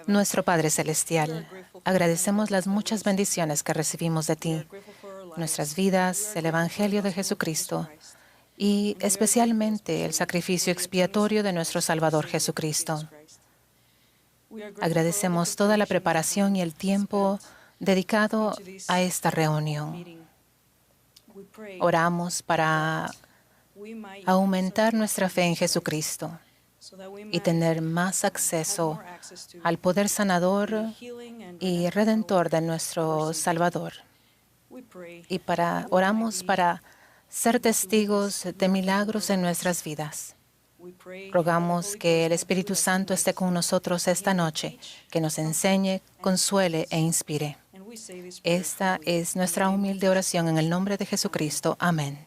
Nuestro Padre Celestial, agradecemos las muchas bendiciones que recibimos de ti, nuestras vidas, el Evangelio de Jesucristo y especialmente el sacrificio expiatorio de nuestro Salvador Jesucristo. Agradecemos toda la preparación y el tiempo dedicado a esta reunión. Oramos para aumentar nuestra fe en Jesucristo y tener más acceso al poder sanador y redentor de nuestro Salvador. Y oramos para ser testigos de milagros en nuestras vidas. Rogamos que el Espíritu Santo esté con nosotros esta noche, que nos enseñe, consuele e inspire. Esta es nuestra humilde oración en el nombre de Jesucristo. Amén.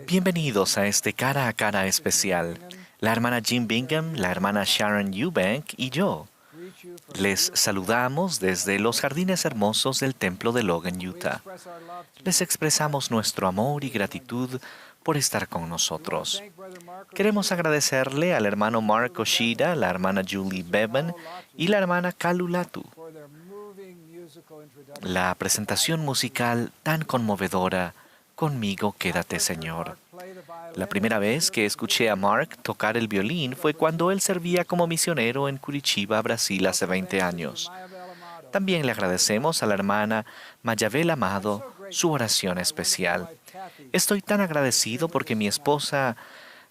Bienvenidos a este cara a cara especial. La hermana Jim Bingham, la hermana Sharon Eubank y yo les saludamos desde los jardines hermosos del templo de Logan, Utah. Les expresamos nuestro amor y gratitud por estar con nosotros. Queremos agradecerle al hermano Mark Oshida, la hermana Julie Bevan y la hermana Kalu Latu. La presentación musical tan conmovedora, Conmigo quédate, Señor. La primera vez que escuché a Mark tocar el violín fue cuando él servía como misionero en Curitiba, Brasil, hace 20 años. También le agradecemos a la hermana Mayabel Amado su oración especial. Estoy tan agradecido porque mi esposa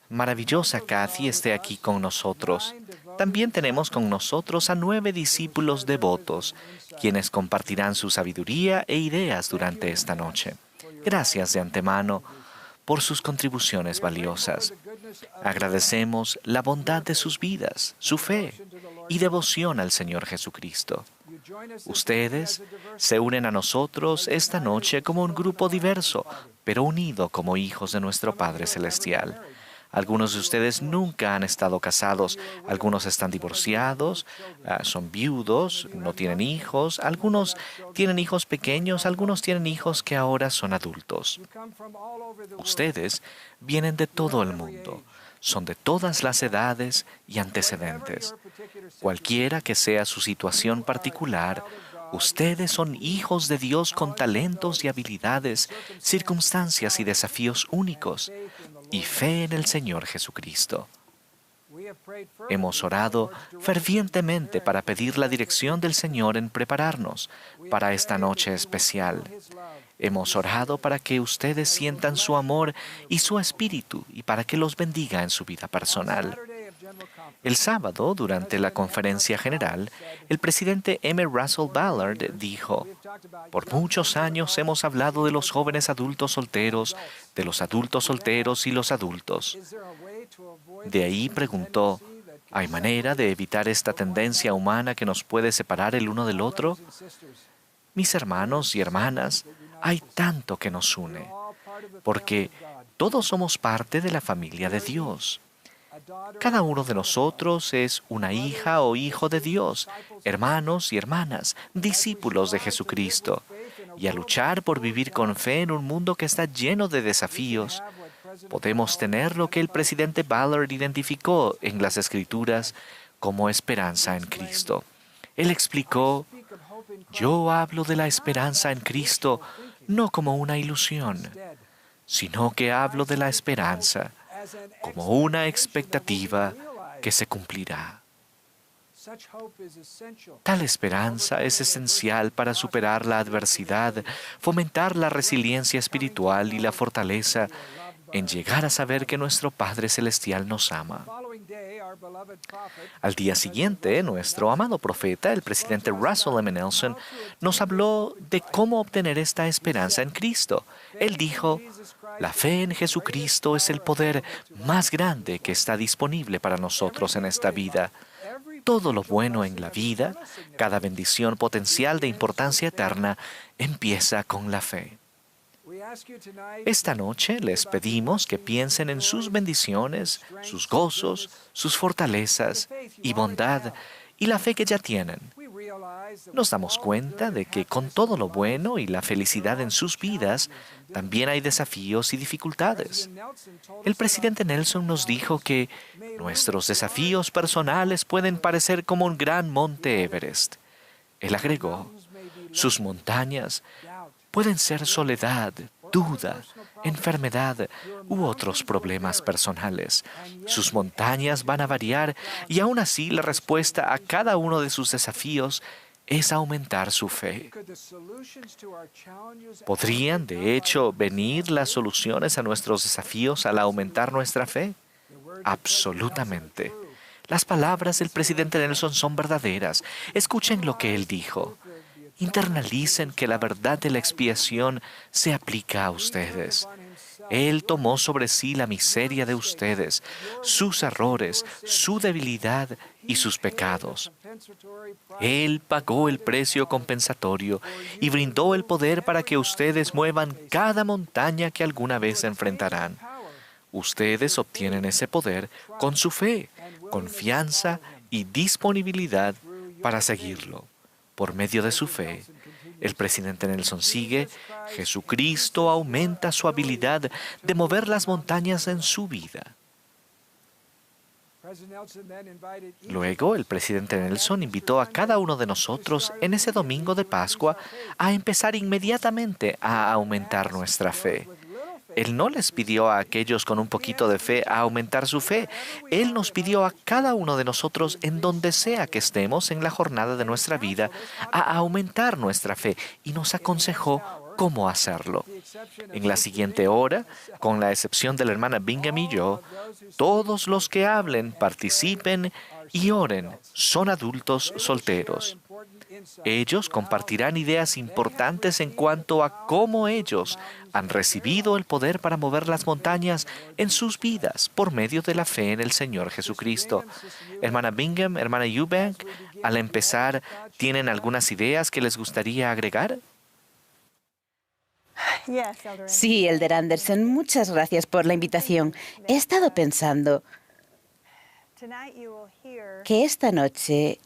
maravillosa Kathy esté aquí con nosotros. También tenemos con nosotros a 9 discípulos devotos, quienes compartirán su sabiduría e ideas durante esta noche. Gracias de antemano por sus contribuciones valiosas. Agradecemos la bondad de sus vidas, su fe y devoción al Señor Jesucristo. Ustedes se unen a nosotros esta noche como un grupo diverso, pero unido como hijos de nuestro Padre Celestial. Algunos de ustedes nunca han estado casados, algunos están divorciados, son viudos, no tienen hijos, algunos tienen hijos pequeños, algunos tienen hijos que ahora son adultos. Ustedes vienen de todo el mundo, son de todas las edades y antecedentes. Cualquiera que sea su situación particular, ustedes son hijos de Dios con talentos y habilidades, circunstancias y desafíos únicos, y fe en el Señor Jesucristo. Hemos orado fervientemente para pedir la dirección del Señor en prepararnos para esta noche especial. Hemos orado para que ustedes sientan su amor y su espíritu y para que los bendiga en su vida personal. El sábado, durante la conferencia general, el presidente M. Russell Ballard dijo: "Por muchos años hemos hablado de los jóvenes adultos solteros, de los adultos solteros y los adultos". De ahí preguntó: ¿hay manera de evitar esta tendencia humana que nos puede separar el uno del otro? Mis hermanos y hermanas, hay tanto que nos une, porque todos somos parte de la familia de Dios. Cada uno de nosotros es una hija o hijo de Dios, hermanos y hermanas, discípulos de Jesucristo. Y a luchar por vivir con fe en un mundo que está lleno de desafíos, podemos tener lo que el presidente Ballard identificó en las Escrituras como esperanza en Cristo. Él explicó: "Yo hablo de la esperanza en Cristo no como una ilusión, sino que hablo de la esperanza como una expectativa que se cumplirá". Tal esperanza es esencial para superar la adversidad, fomentar la resiliencia espiritual y la fortaleza, en llegar a saber que nuestro Padre Celestial nos ama. Al día siguiente, nuestro amado profeta, el presidente Russell M. Nelson, nos habló de cómo obtener esta esperanza en Cristo. Él dijo, la fe en Jesucristo es el poder más grande que está disponible para nosotros en esta vida. Todo lo bueno en la vida, cada bendición potencial de importancia eterna, empieza con la fe. Esta noche les pedimos que piensen en sus bendiciones, sus gozos, sus fortalezas y bondad y la fe que ya tienen. Nos damos cuenta de que con todo lo bueno y la felicidad en sus vidas, también hay desafíos y dificultades. El presidente Nelson nos dijo que nuestros desafíos personales pueden parecer como un gran monte Everest. Él agregó, sus montañas pueden ser soledad, duda, enfermedad u otros problemas personales. Sus montañas van a variar y aún así la respuesta a cada uno de sus desafíos es aumentar su fe. ¿Podrían, de hecho, venir las soluciones a nuestros desafíos al aumentar nuestra fe? Absolutamente. Las palabras del presidente Nelson son verdaderas. Escuchen lo que él dijo. Internalicen que la verdad de la expiación se aplica a ustedes. Él tomó sobre sí la miseria de ustedes, sus errores, su debilidad y sus pecados. Él pagó el precio compensatorio y brindó el poder para que ustedes muevan cada montaña que alguna vez enfrentarán. Ustedes obtienen ese poder con su fe, confianza y disponibilidad para seguirlo. Por medio de su fe, el presidente Nelson sigue, Jesucristo aumenta su habilidad de mover las montañas en su vida. Luego, el presidente Nelson invitó a cada uno de nosotros en ese domingo de Pascua a empezar inmediatamente a aumentar nuestra fe. Él no les pidió a aquellos con un poquito de fe a aumentar su fe. Él nos pidió a cada uno de nosotros, en donde sea que estemos en la jornada de nuestra vida, a aumentar nuestra fe y nos aconsejó cómo hacerlo. En la siguiente hora, con la excepción de la hermana Bingham y yo, todos los que hablen, participen y oren son adultos solteros. Ellos compartirán ideas importantes en cuanto a cómo ellos han recibido el poder para mover las montañas en sus vidas por medio de la fe en el Señor Jesucristo. Hermana Bingham, hermana Eubank, al empezar, ¿tienen algunas ideas que les gustaría agregar? Sí, Elder Anderson, muchas gracias por la invitación. He estado pensando que esta noche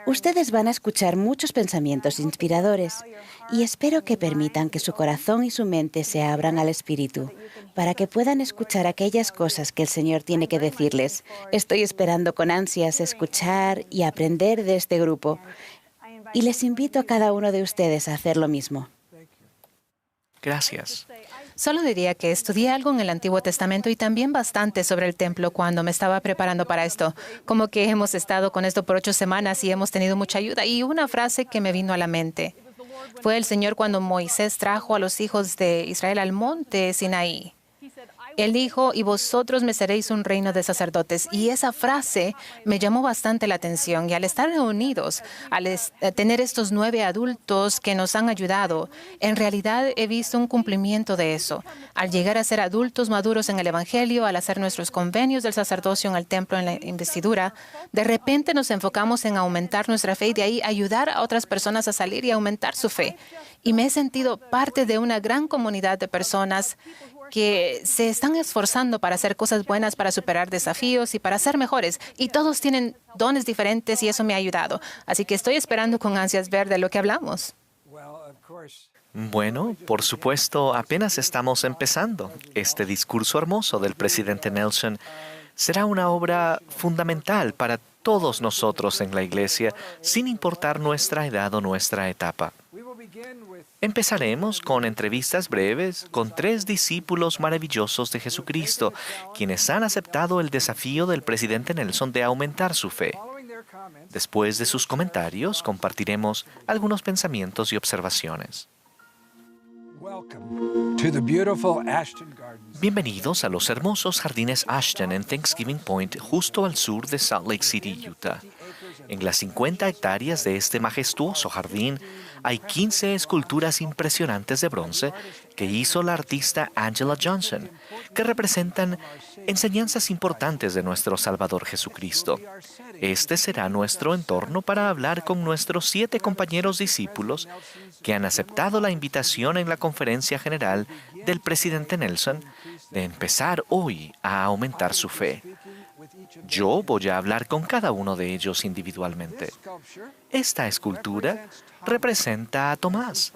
ustedes van a escuchar muchos pensamientos inspiradores y espero que permitan que su corazón y su mente se abran al Espíritu para que puedan escuchar aquellas cosas que el Señor tiene que decirles. Estoy esperando con ansias escuchar y aprender de este grupo y les invito a cada uno de ustedes a hacer lo mismo. Gracias. Solo diría que estudié algo en el Antiguo Testamento y también bastante sobre el templo cuando me estaba preparando para esto. Como que hemos estado con esto por 8 semanas y hemos tenido mucha ayuda. Y una frase que me vino a la mente fue el Señor cuando Moisés trajo a los hijos de Israel al monte Sinaí. Él dijo, y vosotros me seréis un reino de sacerdotes. Y esa frase me llamó bastante la atención. Y al estar reunidos, al tener estos 9 adultos que nos han ayudado, en realidad he visto un cumplimiento de eso. Al llegar a ser adultos maduros en el Evangelio, al hacer nuestros convenios del sacerdocio en el templo, en la investidura, de repente nos enfocamos en aumentar nuestra fe y de ahí ayudar a otras personas a salir y aumentar su fe. Y me he sentido parte de una gran comunidad de personas que se están esforzando para hacer cosas buenas, para superar desafíos y para ser mejores. Y todos tienen dones diferentes y eso me ha ayudado. Así que estoy esperando con ansias ver de lo que hablamos. Bueno, por supuesto, apenas estamos empezando. Este discurso hermoso del presidente Nelson será una obra fundamental para todos nosotros en la iglesia, sin importar nuestra edad o nuestra etapa. Empezaremos con entrevistas breves con 3 discípulos maravillosos de Jesucristo, quienes han aceptado el desafío del presidente Nelson de aumentar su fe. Después de sus comentarios, compartiremos algunos pensamientos y observaciones. Bienvenidos a los hermosos jardines Ashton en Thanksgiving Point, justo al sur de Salt Lake City, Utah. En las 50 hectáreas de este majestuoso jardín hay 15 esculturas impresionantes de bronce que hizo la artista Angela Johnson, que representan enseñanzas importantes de nuestro Salvador Jesucristo. Este será nuestro entorno para hablar con nuestros 7 compañeros discípulos que han aceptado la invitación en la conferencia general del presidente Nelson de empezar hoy a aumentar su fe. Yo voy a hablar con cada uno de ellos individualmente. Esta escultura representa a Tomás,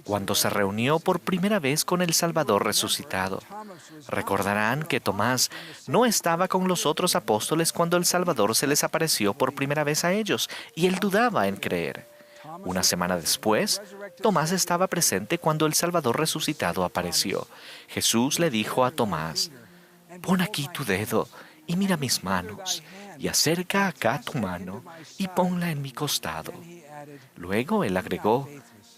cuando se reunió por primera vez con el Salvador resucitado. Recordarán que Tomás no estaba con los otros apóstoles cuando el Salvador se les apareció por primera vez a ellos, y él dudaba en creer. Una semana después, Tomás estaba presente cuando el Salvador resucitado apareció. Jesús le dijo a Tomás: «Pon aquí tu dedo y mira mis manos, y acerca acá tu mano y ponla en mi costado». Luego él agregó: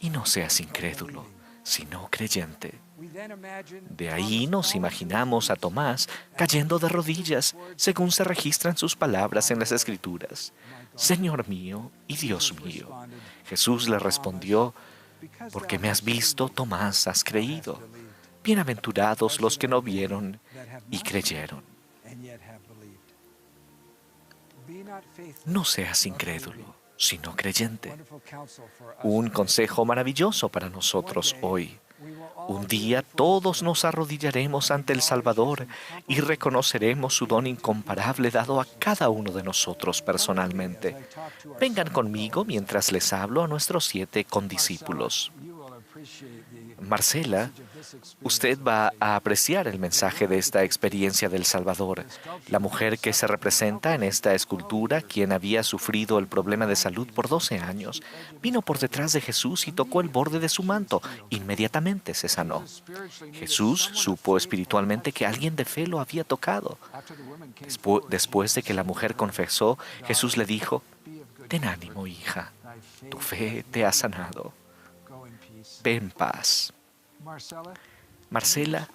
«Y no seas incrédulo, sino creyente». De ahí nos imaginamos a Tomás cayendo de rodillas, según se registran sus palabras en las Escrituras: «Señor mío y Dios mío». Jesús le respondió: «Porque me has visto, Tomás, has creído. Bienaventurados los que no vieron y creyeron». No seas incrédulo, sino creyente. Un consejo maravilloso para nosotros hoy. Un día todos nos arrodillaremos ante el Salvador y reconoceremos su don incomparable dado a cada uno de nosotros personalmente. Vengan conmigo mientras les hablo a nuestros 7 condiscípulos. Marcela, usted va a apreciar el mensaje de esta experiencia del Salvador. La mujer que se representa en esta escultura, quien había sufrido el problema de salud por 12 años, vino por detrás de Jesús y tocó el borde de su manto. Inmediatamente se sanó. Jesús supo espiritualmente que alguien de fe lo había tocado. Después de que la mujer confesó, Jesús le dijo: «Ten ánimo, hija, tu fe te ha sanado. Ve en paz». Marcela,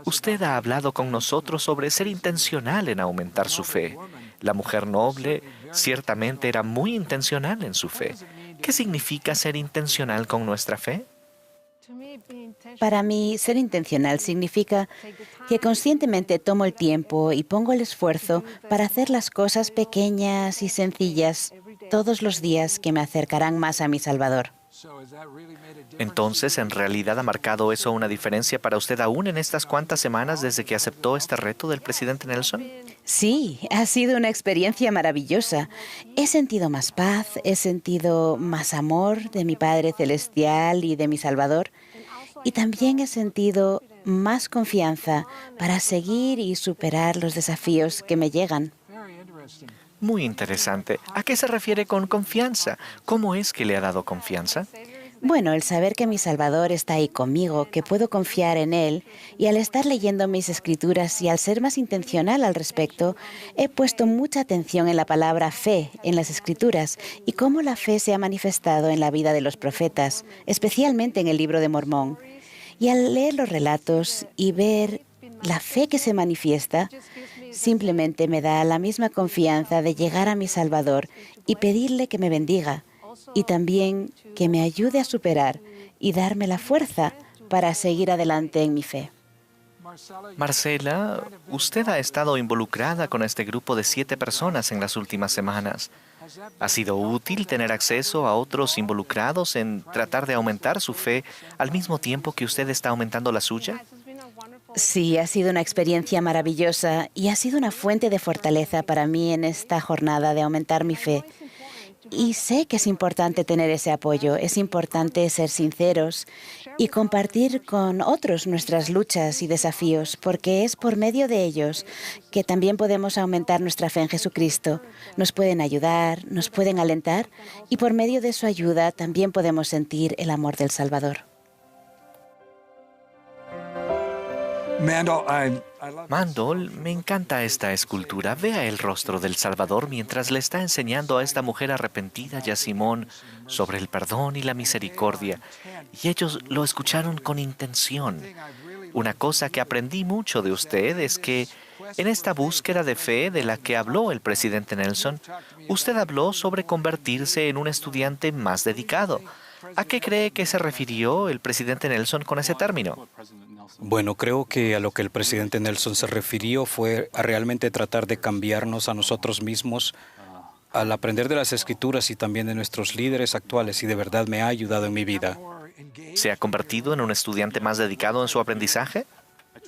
usted ha hablado con nosotros sobre ser intencional en aumentar su fe. La mujer noble ciertamente era muy intencional en su fe. ¿Qué significa ser intencional con nuestra fe? Para mí, ser intencional significa que conscientemente tomo el tiempo y pongo el esfuerzo para hacer las cosas pequeñas y sencillas todos los días que me acercarán más a mi Salvador. Entonces, ¿en realidad ha marcado eso una diferencia para usted aún en estas cuantas semanas desde que aceptó este reto del presidente Nelson? Sí, ha sido una experiencia maravillosa. He sentido más paz, he sentido más amor de mi Padre Celestial y de mi Salvador. Y también he sentido más confianza para seguir y superar los desafíos que me llegan. Muy interesante. ¿A qué se refiere con confianza? ¿Cómo es que le ha dado confianza? Bueno, el saber que mi Salvador está ahí conmigo, que puedo confiar en Él, y al estar leyendo mis escrituras y al ser más intencional al respecto, he puesto mucha atención en la palabra fe en las escrituras y cómo la fe se ha manifestado en la vida de los profetas, especialmente en el libro de Mormón. Y al leer los relatos y ver la fe que se manifiesta, simplemente me da la misma confianza de llegar a mi Salvador y pedirle que me bendiga y también que me ayude a superar y darme la fuerza para seguir adelante en mi fe. Marcela, usted ha estado involucrada con este grupo de 7 personas en las últimas semanas. ¿Ha sido útil tener acceso a otros involucrados en tratar de aumentar su fe al mismo tiempo que usted está aumentando la suya? Sí, ha sido una experiencia maravillosa y ha sido una fuente de fortaleza para mí en esta jornada de aumentar mi fe. Y sé que es importante tener ese apoyo, es importante ser sinceros y compartir con otros nuestras luchas y desafíos, porque es por medio de ellos que también podemos aumentar nuestra fe en Jesucristo. Nos pueden ayudar, nos pueden alentar y por medio de su ayuda también podemos sentir el amor del Salvador. Mandel, me encanta esta escultura. Vea el rostro del Salvador mientras le está enseñando a esta mujer arrepentida y a Simón sobre el perdón y la misericordia. Y ellos lo escucharon con intención. Una cosa que aprendí mucho de usted es que en esta búsqueda de fe de la que habló el presidente Nelson, usted habló sobre convertirse en un estudiante más dedicado. ¿A qué cree que se refirió el presidente Nelson con ese término? Bueno, creo que a lo que el presidente Nelson se refirió fue a realmente tratar de cambiarnos a nosotros mismos al aprender de las Escrituras y también de nuestros líderes actuales, y de verdad me ha ayudado en mi vida. ¿Se ha convertido en un estudiante más dedicado en su aprendizaje?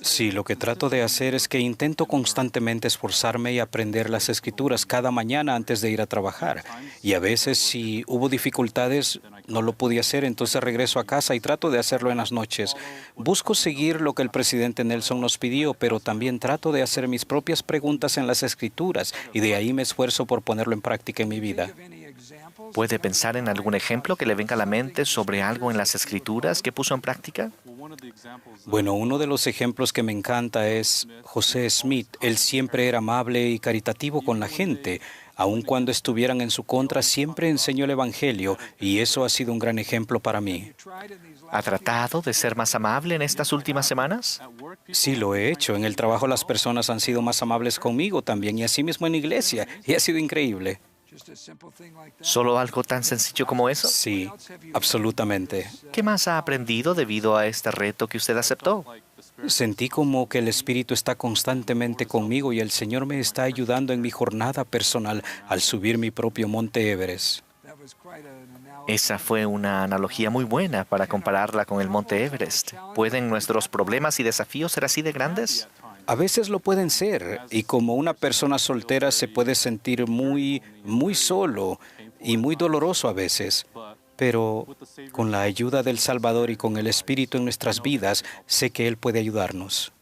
Sí, lo que trato de hacer es que intento constantemente esforzarme y aprender las Escrituras cada mañana antes de ir a trabajar. Y a veces, si hubo dificultades, no lo podía hacer, entonces regreso a casa y trato de hacerlo en las noches. Busco seguir lo que el presidente Nelson nos pidió, pero también trato de hacer mis propias preguntas en las Escrituras, y de ahí me esfuerzo por ponerlo en práctica en mi vida. ¿Puede pensar en algún ejemplo que le venga a la mente sobre algo en las Escrituras que puso en práctica? Bueno, uno de los ejemplos que me encanta es José Smith. Él siempre era amable y caritativo con la gente. Aun cuando estuvieran en su contra, siempre enseñó el Evangelio, y eso ha sido un gran ejemplo para mí. ¿Ha tratado de ser más amable en estas últimas semanas? Sí, lo he hecho. En el trabajo las personas han sido más amables conmigo también, y así mismo en iglesia, y ha sido increíble. ¿Solo algo tan sencillo como eso? Sí, absolutamente. ¿Qué más ha aprendido debido a este reto que usted aceptó? Sentí como que el Espíritu está constantemente conmigo y el Señor me está ayudando en mi jornada personal al subir mi propio monte Everest. Esa fue una analogía muy buena para compararla con el monte Everest. ¿Pueden nuestros problemas y desafíos ser así de grandes? A veces lo pueden ser, y como una persona soltera se puede sentir muy solo y muy doloroso a veces. Pero con la ayuda del Salvador y con el Espíritu en nuestras vidas, sé que Él puede ayudarnos.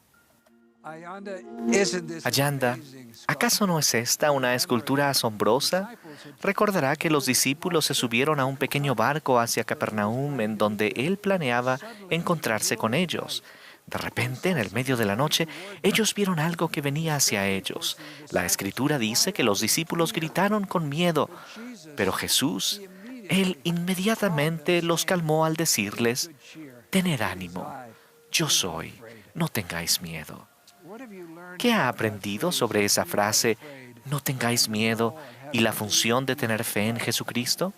Ayanda, ¿acaso no es esta una escultura asombrosa? Recordará que los discípulos se subieron a un pequeño barco hacia Capernaum en donde Él planeaba encontrarse con ellos. De repente, en el medio de la noche, ellos vieron algo que venía hacia ellos. La Escritura dice que los discípulos gritaron con miedo, pero Jesús, Él inmediatamente los calmó al decirles: «Tened ánimo, yo soy, no tengáis miedo». ¿Qué ha aprendido sobre esa frase, «no tengáis miedo», y la función de tener fe en Jesucristo?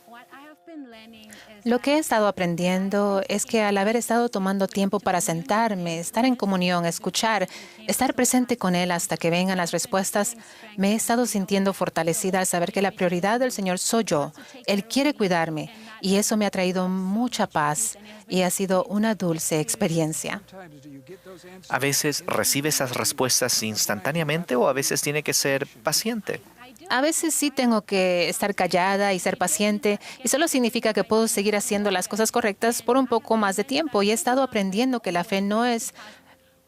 Lo que he estado aprendiendo es que al haber estado tomando tiempo para sentarme, estar en comunión, escuchar, estar presente con Él hasta que vengan las respuestas, me he estado sintiendo fortalecida al saber que la prioridad del Señor soy yo. Él quiere cuidarme y eso me ha traído mucha paz y ha sido una dulce experiencia. ¿A veces recibe esas respuestas instantáneamente o a veces tiene que ser paciente? A veces sí tengo que estar callada y ser paciente, y solo significa que puedo seguir haciendo las cosas correctas por un poco más de tiempo. Y he estado aprendiendo que la fe no es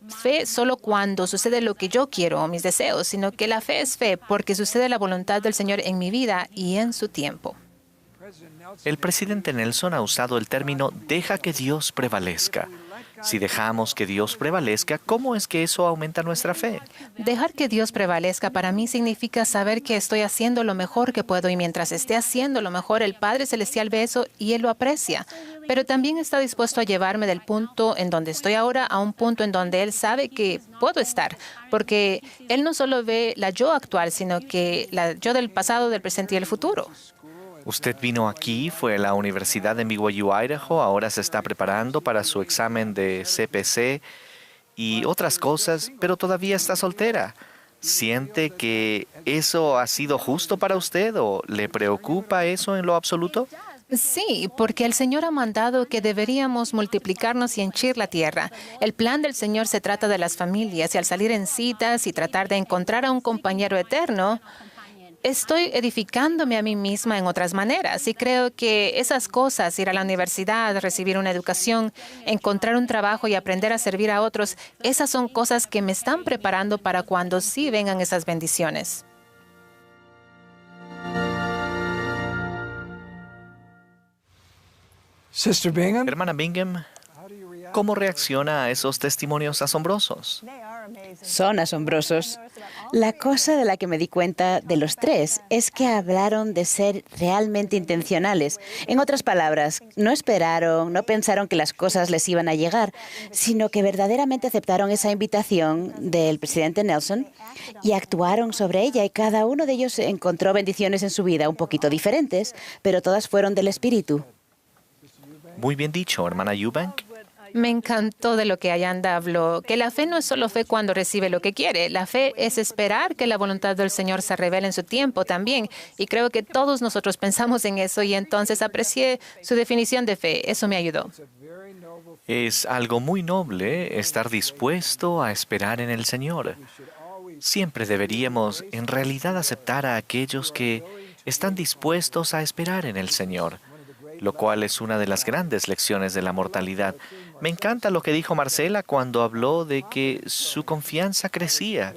fe solo cuando sucede lo que yo quiero o mis deseos, sino que la fe es fe porque sucede la voluntad del Señor en mi vida y en su tiempo. El presidente Nelson ha usado el término «deja que Dios prevalezca». Si dejamos que Dios prevalezca, ¿cómo es que eso aumenta nuestra fe? Dejar que Dios prevalezca para mí significa saber que estoy haciendo lo mejor que puedo y mientras esté haciendo lo mejor, el Padre Celestial ve eso y Él lo aprecia. Pero también está dispuesto a llevarme del punto en donde estoy ahora a un punto en donde Él sabe que puedo estar. Porque Él no solo ve la yo actual, sino que la yo del pasado, del presente y el futuro. Usted vino aquí, fue a la Universidad de BYU, Idaho, ahora se está preparando para su examen de CPC y otras cosas, pero todavía está soltera. ¿Siente que eso ha sido justo para usted o le preocupa eso en lo absoluto? Sí, porque el Señor ha mandado que deberíamos multiplicarnos y henchir la tierra. El plan del Señor se trata de las familias y al salir en citas y tratar de encontrar a un compañero eterno, estoy edificándome a mí misma en otras maneras y creo que esas cosas, ir a la universidad, recibir una educación, encontrar un trabajo y aprender a servir a otros, esas son cosas que me están preparando para cuando sí vengan esas bendiciones. Hermana Bingham, ¿Cómo reacciona a esos testimonios asombrosos? Son asombrosos. La cosa de la que me di cuenta de los tres es que hablaron de ser realmente intencionales. En otras palabras, no esperaron, no pensaron que las cosas les iban a llegar, sino que verdaderamente aceptaron esa invitación del presidente Nelson y actuaron sobre ella, y cada uno de ellos encontró bendiciones en su vida un poquito diferentes, pero todas fueron del Espíritu. Muy bien dicho, hermana Eubank. Me encantó de lo que Ayanda habló, que la fe no es solo fe cuando recibe lo que quiere. La fe es esperar que la voluntad del Señor se revele en su tiempo también. Y creo que todos nosotros pensamos en eso, y entonces aprecié su definición de fe. Eso me ayudó. Es algo muy noble estar dispuesto a esperar en el Señor. Siempre deberíamos en realidad aceptar a aquellos que están dispuestos a esperar en el Señor, lo cual es una de las grandes lecciones de la mortalidad. Me encanta lo que dijo Marcela cuando habló de que su confianza crecía.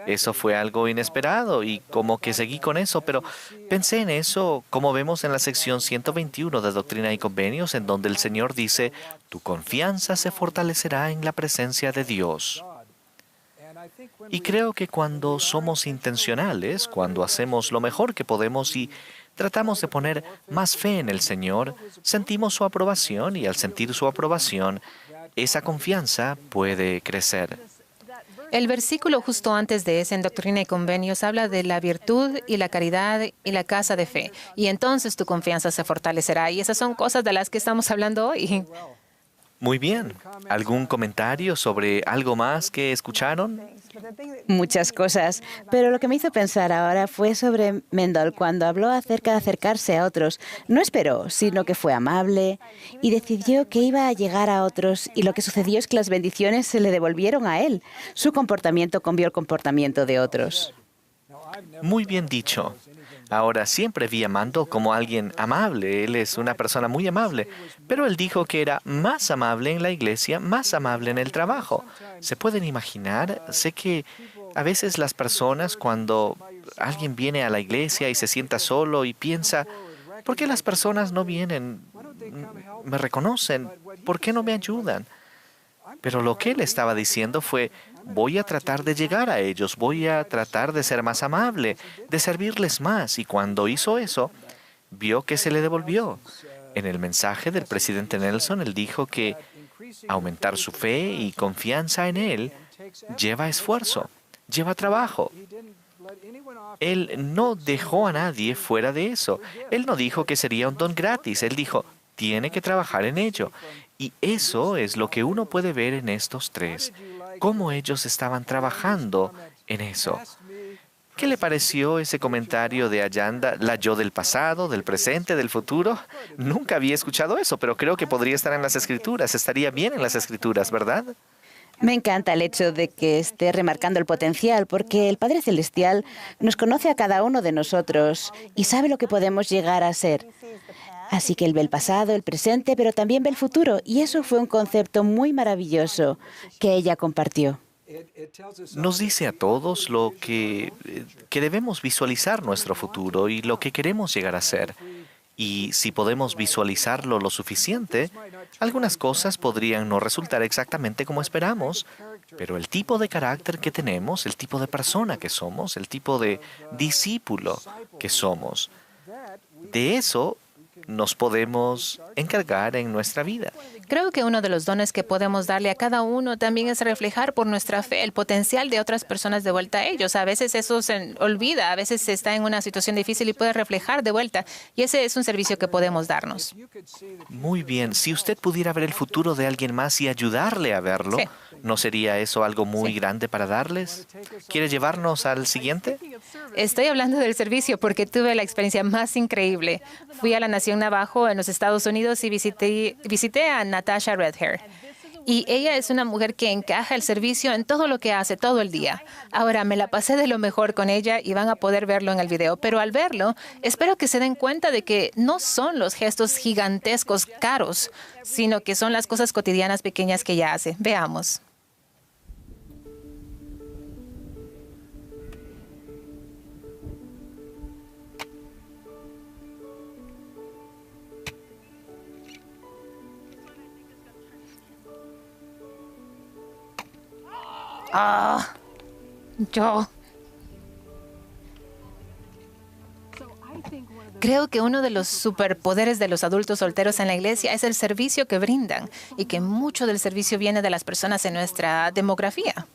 Eso fue algo inesperado y como que seguí con eso, pero pensé en eso como vemos en la sección 121 de Doctrina y Convenios, en donde el Señor dice, tu confianza se fortalecerá en la presencia de Dios. Y creo que cuando somos intencionales, cuando hacemos lo mejor que podemos y tratamos de poner más fe en el Señor, sentimos su aprobación, y al sentir su aprobación, esa confianza puede crecer. El versículo justo antes de ese en Doctrina y Convenios habla de la virtud y la caridad y la casa de fe. Y entonces tu confianza se fortalecerá. Y esas son cosas de las que estamos hablando hoy. Muy bien. ¿Algún comentario sobre algo más que escucharon? Muchas cosas, pero lo que me hizo pensar ahora fue sobre Mendel cuando habló acerca de acercarse a otros. No esperó, sino que fue amable y decidió que iba a llegar a otros, y lo que sucedió es que las bendiciones se le devolvieron a él. Su comportamiento cambió el comportamiento de otros. Muy bien dicho. Ahora, siempre vi a Mando como alguien amable. Él es una persona muy amable. Pero él dijo que era más amable en la iglesia, más amable en el trabajo. ¿Se pueden imaginar? Sé que a veces las personas, cuando alguien viene a la iglesia y se sienta solo y piensa, ¿por qué las personas no vienen? ¿Me reconocen? ¿Por qué no me ayudan? Pero lo que él estaba diciendo fue, voy a tratar de llegar a ellos, voy a tratar de ser más amable, de servirles más. Y cuando hizo eso, vio que se le devolvió. En el mensaje del presidente Nelson, él dijo que aumentar su fe y confianza en él lleva esfuerzo, lleva trabajo. Él no dejó a nadie fuera de eso. Él no dijo que sería un don gratis. Él dijo, tiene que trabajar en ello. Y eso es lo que uno puede ver en estos tres, cómo ellos estaban trabajando en eso. ¿Qué le pareció ese comentario de Ayanda, la yo del pasado, del presente, del futuro? Nunca había escuchado eso, pero creo que podría estar en las Escrituras, estaría bien en las Escrituras, ¿verdad? Me encanta el hecho de que esté remarcando el potencial, porque el Padre Celestial nos conoce a cada uno de nosotros y sabe lo que podemos llegar a ser. Así que Él ve el pasado, el presente, pero también ve el futuro. Y eso fue un concepto muy maravilloso que ella compartió. Nos dice a todos lo que debemos visualizar nuestro futuro y lo que queremos llegar a ser. Y si podemos visualizarlo lo suficiente, algunas cosas podrían no resultar exactamente como esperamos, pero el tipo de carácter que tenemos, el tipo de persona que somos, el tipo de discípulo que somos, de eso nos podemos encargar en nuestra vida. Creo que uno de los dones que podemos darle a cada uno también es reflejar por nuestra fe el potencial de otras personas de vuelta a ellos. A veces eso se olvida, a veces se está en una situación difícil y puede reflejar de vuelta. Y ese es un servicio que podemos darnos. Muy bien. Si usted pudiera ver el futuro de alguien más y ayudarle a verlo, Sí. ¿no sería eso algo muy grande para darles? ¿Quiere llevarnos al siguiente? Estoy hablando del servicio porque tuve la experiencia más increíble. Fui a la Nación Navajo en los Estados Unidos y visité a Natasha Redhair. Y ella es una mujer que encaja el servicio en todo lo que hace todo el día. Ahora, me la pasé de lo mejor con ella y van a poder verlo en el video. Pero al verlo, espero que se den cuenta de que no son los gestos gigantescos caros, sino que son las cosas cotidianas pequeñas que ella hace. Veamos. Yo creo que uno de los superpoderes de los adultos solteros en la iglesia es el servicio que brindan y que mucho del servicio viene de las personas en nuestra demografía.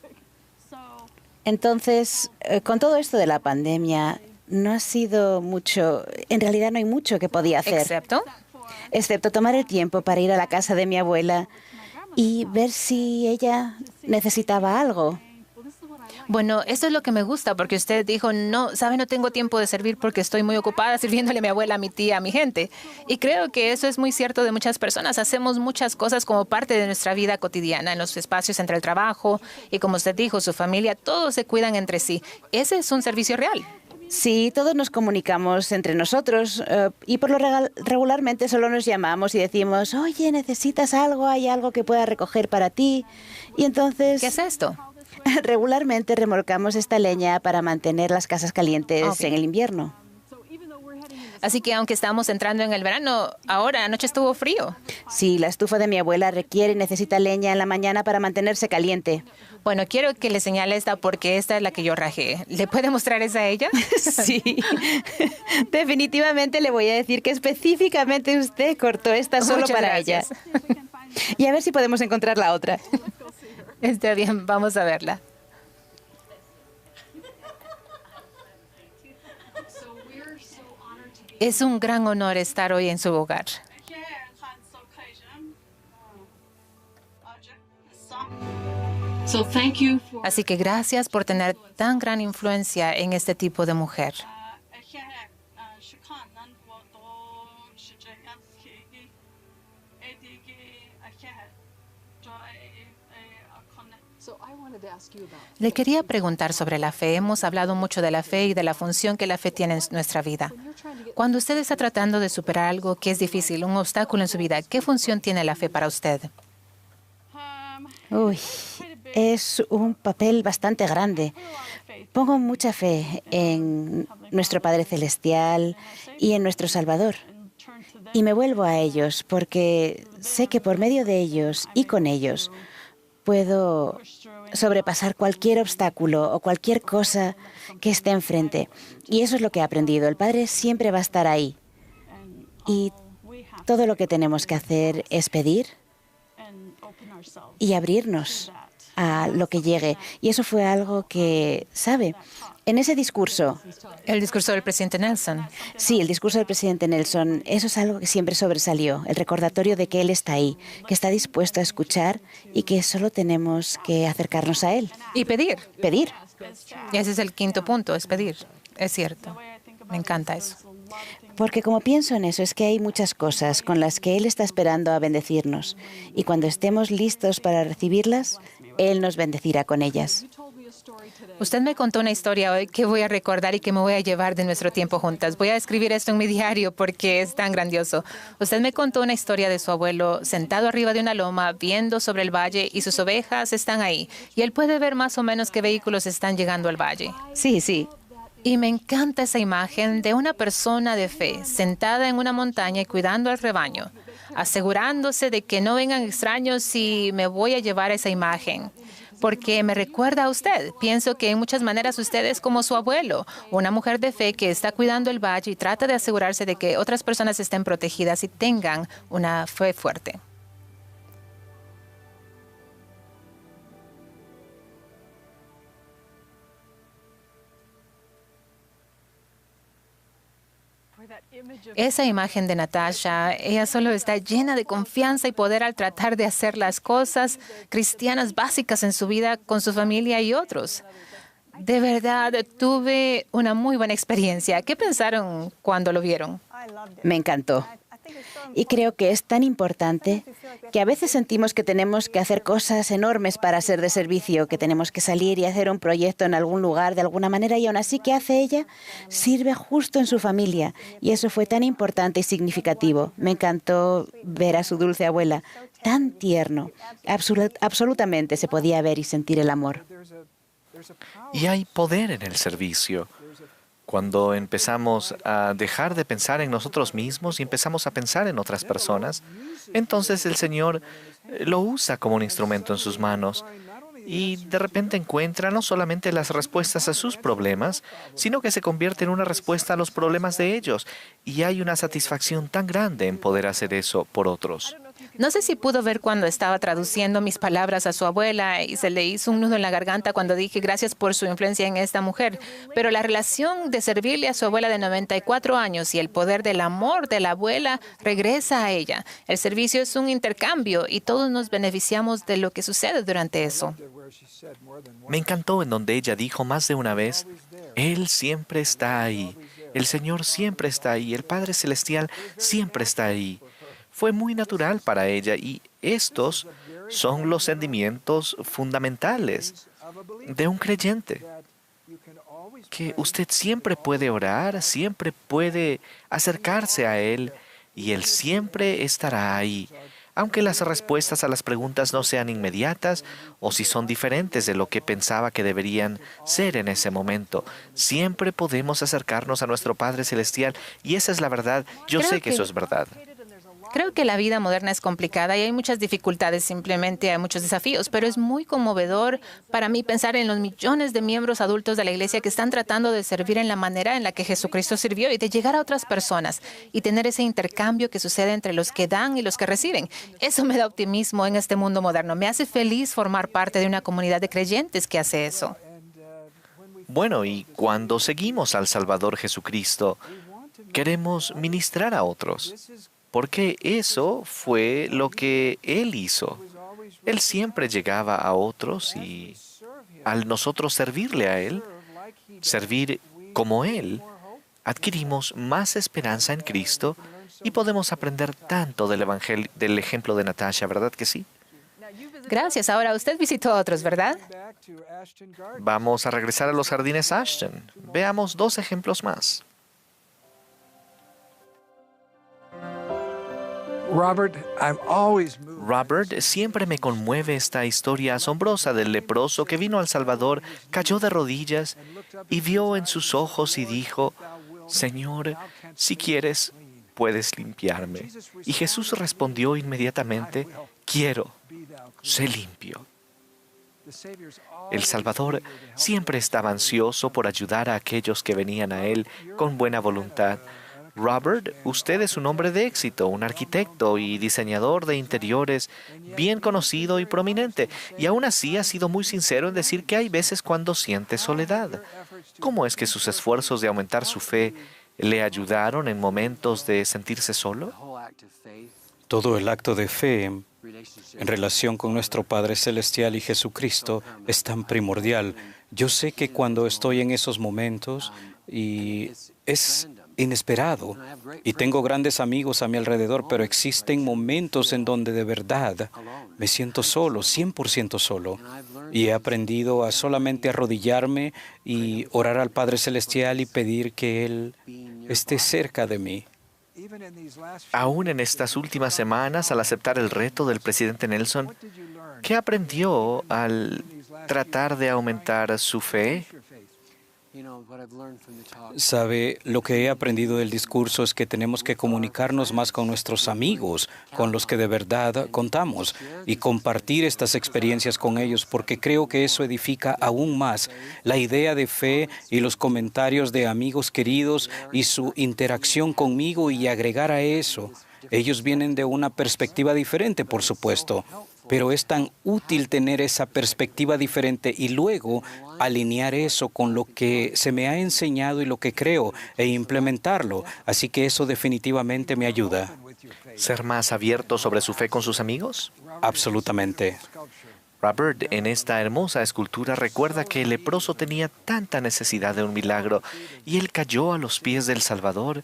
Entonces, con todo esto de la pandemia, no ha sido mucho, en realidad no hay mucho que podía hacer. Excepto tomar el tiempo para ir a la casa de mi abuela y ver si ella necesitaba algo. Bueno, esto es lo que me gusta, porque usted dijo, no, sabe, no tengo tiempo de servir porque estoy muy ocupada sirviéndole a mi abuela, a mi tía, a mi gente. Y creo que eso es muy cierto de muchas personas. Hacemos muchas cosas como parte de nuestra vida cotidiana, en los espacios entre el trabajo y, como usted dijo, su familia, todos se cuidan entre sí. Ese es un servicio real. Sí, todos nos comunicamos entre nosotros y por lo regularmente solo nos llamamos y decimos, oye, ¿necesitas algo? ¿Hay algo que pueda recoger para ti? Y entonces... ¿Qué es esto? Regularmente remolcamos esta leña para mantener las casas calientes en el invierno. Así que aunque estamos entrando en el verano, ahora anoche estuvo frío. Sí, la estufa de mi abuela requiere y necesita leña en la mañana para mantenerse caliente. Bueno, quiero que le señale esta porque esta es la que yo rajé. ¿Le puede mostrar esa a ella? Sí. Definitivamente le voy a decir que específicamente usted cortó esta solo para ella. Y a ver si podemos encontrar la otra. Está bien, vamos a verla. Es un gran honor estar hoy en su hogar. Así que gracias por tener tan gran influencia en este tipo de mujer. Le quería preguntar sobre la fe. Hemos hablado mucho de la fe y de la función que la fe tiene en nuestra vida. Cuando usted está tratando de superar algo que es difícil, un obstáculo en su vida, ¿qué función tiene la fe para usted? Uy, es un papel bastante grande. Pongo mucha fe en nuestro Padre Celestial y en nuestro Salvador. Y me vuelvo a ellos porque sé que por medio de ellos y con ellos puedo sobrepasar cualquier obstáculo o cualquier cosa que esté enfrente. Y eso es lo que he aprendido. El Padre siempre va a estar ahí. Y todo lo que tenemos que hacer es pedir y abrirnos a lo que llegue. Y eso fue algo que, ¿sabe? En ese discurso... El discurso del presidente Nelson. Sí, el discurso del presidente Nelson, eso es algo que siempre sobresalió, el recordatorio de que Él está ahí, que está dispuesto a escuchar y que solo tenemos que acercarnos a Él. Y pedir. Pedir. Y ese es el quinto punto, es pedir. Es cierto. Me encanta eso. Porque como pienso en eso, es que hay muchas cosas con las que Él está esperando a bendecirnos. Y cuando estemos listos para recibirlas, Él nos bendecirá con ellas. Usted me contó una historia hoy que voy a recordar y que me voy a llevar de nuestro tiempo juntas. Voy a escribir esto en mi diario porque es tan grandioso. Usted me contó una historia de su abuelo sentado arriba de una loma, viendo sobre el valle y sus ovejas están ahí. Y él puede ver más o menos qué vehículos están llegando al valle. Sí, sí. Y me encanta esa imagen de una persona de fe sentada en una montaña y cuidando al rebaño, asegurándose de que no vengan extraños y me voy a llevar esa imagen. Porque me recuerda a usted. Pienso que en muchas maneras usted es como su abuelo, una mujer de fe que está cuidando el valle y trata de asegurarse de que otras personas estén protegidas y tengan una fe fuerte. Esa imagen de Natasha, ella solo está llena de confianza y poder al tratar de hacer las cosas cristianas básicas en su vida con su familia y otros. De verdad, tuve una muy buena experiencia. ¿Qué pensaron cuando lo vieron? Me encantó. Y creo que es tan importante que a veces sentimos que tenemos que hacer cosas enormes para ser de servicio, que tenemos que salir y hacer un proyecto en algún lugar de alguna manera, y aún así, ¿qué hace ella? Sirve justo en su familia. Y eso fue tan importante y significativo. Me encantó ver a su dulce abuela, tan tierno. Absolutamente se podía ver y sentir el amor. Y hay poder en el servicio. Cuando empezamos a dejar de pensar en nosotros mismos y empezamos a pensar en otras personas, entonces el Señor lo usa como un instrumento en sus manos. y de repente encuentra no solamente las respuestas a sus problemas, sino que se convierte en una respuesta a los problemas de ellos. Y hay una satisfacción tan grande en poder hacer eso por otros. No sé si pudo ver cuando estaba traduciendo mis palabras a su abuela y se le hizo un nudo en la garganta cuando dije gracias por su influencia en esta mujer. Pero la relación de servirle a su abuela de 94 años y el poder del amor de la abuela regresa a ella. El servicio es un intercambio y todos nos beneficiamos de lo que sucede durante eso. Me encantó en donde ella dijo más de una vez, Él siempre está ahí, el Señor siempre está ahí, el Padre Celestial siempre está ahí. Fue muy natural para ella y estos son los sentimientos fundamentales de un creyente. Que usted siempre puede orar, siempre puede acercarse a Él y Él siempre estará ahí. Aunque las respuestas a las preguntas no sean inmediatas o si son diferentes de lo que pensaba que deberían ser en ese momento, siempre podemos acercarnos a nuestro Padre Celestial y esa es la verdad. Yo sé que eso es verdad. Creo que la vida moderna es complicada y hay muchas dificultades, simplemente hay muchos desafíos, pero es muy conmovedor para mí pensar en los millones de miembros adultos de la Iglesia que están tratando de servir en la manera en la que Jesucristo sirvió y de llegar a otras personas y tener ese intercambio que sucede entre los que dan y los que reciben. Eso me da optimismo en este mundo moderno. Me hace feliz formar parte de una comunidad de creyentes que hace eso. Bueno, y cuando seguimos al Salvador Jesucristo, queremos ministrar a otros. Porque eso fue lo que Él hizo. Él siempre llegaba a otros y al nosotros servirle a Él, servir como Él, adquirimos más esperanza en Cristo y podemos aprender tanto del evangelio, del ejemplo de Natasha, ¿verdad que sí? Gracias. Ahora usted visitó a otros, ¿verdad? Vamos a regresar a los jardines Ashton. Veamos 2 ejemplos más. Robert, siempre me conmueve esta historia asombrosa del leproso que vino al Salvador, cayó de rodillas y vio en sus ojos y dijo, Señor, si quieres, puedes limpiarme. Y Jesús respondió inmediatamente, quiero, sé limpio. El Salvador siempre estaba ansioso por ayudar a aquellos que venían a Él con buena voluntad. Robert, usted es un hombre de éxito, un arquitecto y diseñador de interiores bien conocido y prominente, y aún así ha sido muy sincero en decir que hay veces cuando siente soledad. ¿Cómo es que sus esfuerzos de aumentar su fe le ayudaron en momentos de sentirse solo? Todo el acto de fe en relación con nuestro Padre Celestial y Jesucristo es tan primordial. Yo sé que cuando estoy en esos momentos y es inesperado y tengo grandes amigos a mi alrededor, pero existen momentos en donde de verdad me siento solo, 100% solo. Y he aprendido a solamente arrodillarme y orar al Padre Celestial y pedir que Él esté cerca de mí. Aún en estas últimas semanas, al aceptar el reto del presidente Nelson, ¿qué aprendió al tratar de aumentar su fe? Sabe, lo que he aprendido del discurso es que tenemos que comunicarnos más con nuestros amigos, con los que de verdad contamos, y compartir estas experiencias con ellos, porque creo que eso edifica aún más la idea de fe y los comentarios de amigos queridos y su interacción conmigo, y agregar a eso. Ellos vienen de una perspectiva diferente, por supuesto, pero es tan útil tener esa perspectiva diferente y luego alinear eso con lo que se me ha enseñado y lo que creo e implementarlo. Así que eso definitivamente me ayuda. ¿Ser más abierto sobre su fe con sus amigos? Absolutamente. Robert, en esta hermosa escultura recuerda que el leproso tenía tanta necesidad de un milagro y él cayó a los pies del Salvador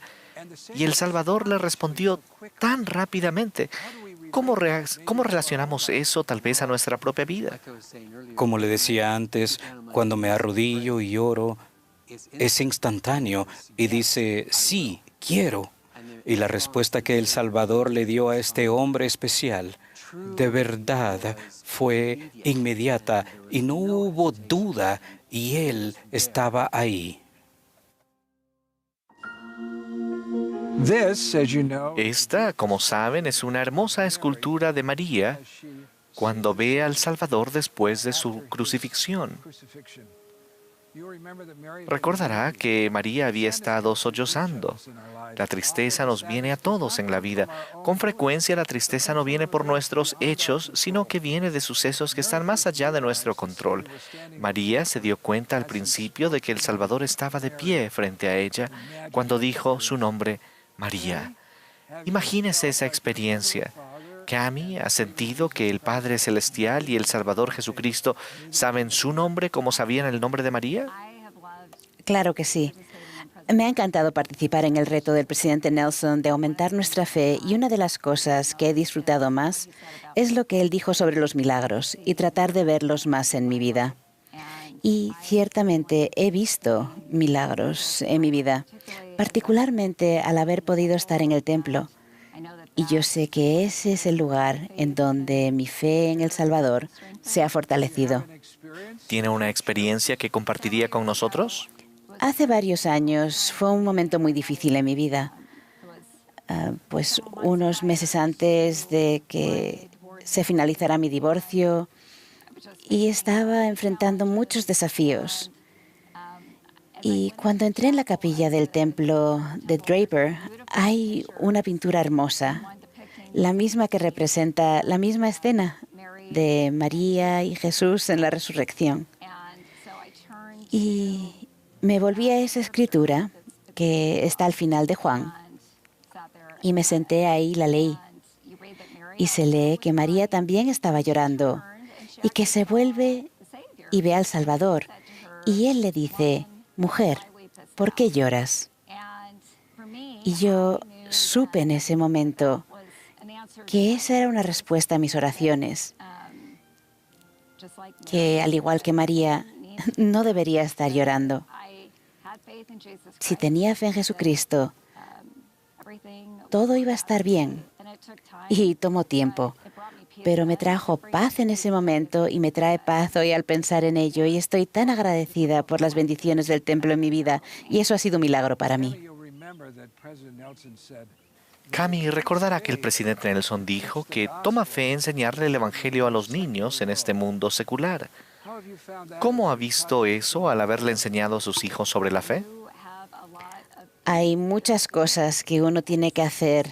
y el Salvador le respondió tan rápidamente. ¿Cómo relacionamos eso tal vez a nuestra propia vida? Como le decía antes, cuando me arrodillo y oro, es instantáneo y dice, sí, quiero. Y la respuesta que el Salvador le dio a este hombre especial, de verdad, fue inmediata y no hubo duda y él estaba ahí. Esta, como saben, es una hermosa escultura de María cuando ve al Salvador después de su crucifixión. Recordará que María había estado sollozando. La tristeza nos viene a todos en la vida. Con frecuencia la tristeza no viene por nuestros hechos, sino que viene de sucesos que están más allá de nuestro control. María se dio cuenta al principio de que el Salvador estaba de pie frente a ella cuando dijo su nombre, María. Imagínese esa experiencia. Cami ha sentido que el Padre Celestial y el Salvador Jesucristo saben su nombre como sabían el nombre de María. Claro que sí. Me ha encantado participar en el reto del presidente Nelson de aumentar nuestra fe y una de las cosas que he disfrutado más es lo que él dijo sobre los milagros y tratar de verlos más en mi vida. Y ciertamente he visto milagros en mi vida, particularmente al haber podido estar en el templo. Y yo sé que ese es el lugar en donde mi fe en el Salvador se ha fortalecido. ¿Tiene una experiencia que compartiría con nosotros? Hace varios años fue un momento muy difícil en mi vida. Pues unos meses antes de que se finalizara mi divorcio, y estaba enfrentando muchos desafíos. Y cuando entré en la capilla del templo de Draper, hay una pintura hermosa, la misma que representa la misma escena de María y Jesús en la resurrección. Y me volví a esa escritura que está al final de Juan y me senté ahí y la leí. Y se lee que María también estaba llorando y que se vuelve y ve al Salvador. Y él le dice, mujer, ¿por qué lloras? Y yo supe en ese momento que esa era una respuesta a mis oraciones, que al igual que María, no debería estar llorando. Si tenía fe en Jesucristo, todo iba a estar bien. Y tomó tiempo, pero me trajo paz en ese momento y me trae paz hoy al pensar en ello. Y estoy tan agradecida por las bendiciones del templo en mi vida. Y eso ha sido un milagro para mí. Cami recordará que el presidente Nelson dijo que toma fe enseñarle el Evangelio a los niños en este mundo secular. ¿Cómo ha visto eso al haberle enseñado a sus hijos sobre la fe? Hay muchas cosas que uno tiene que hacer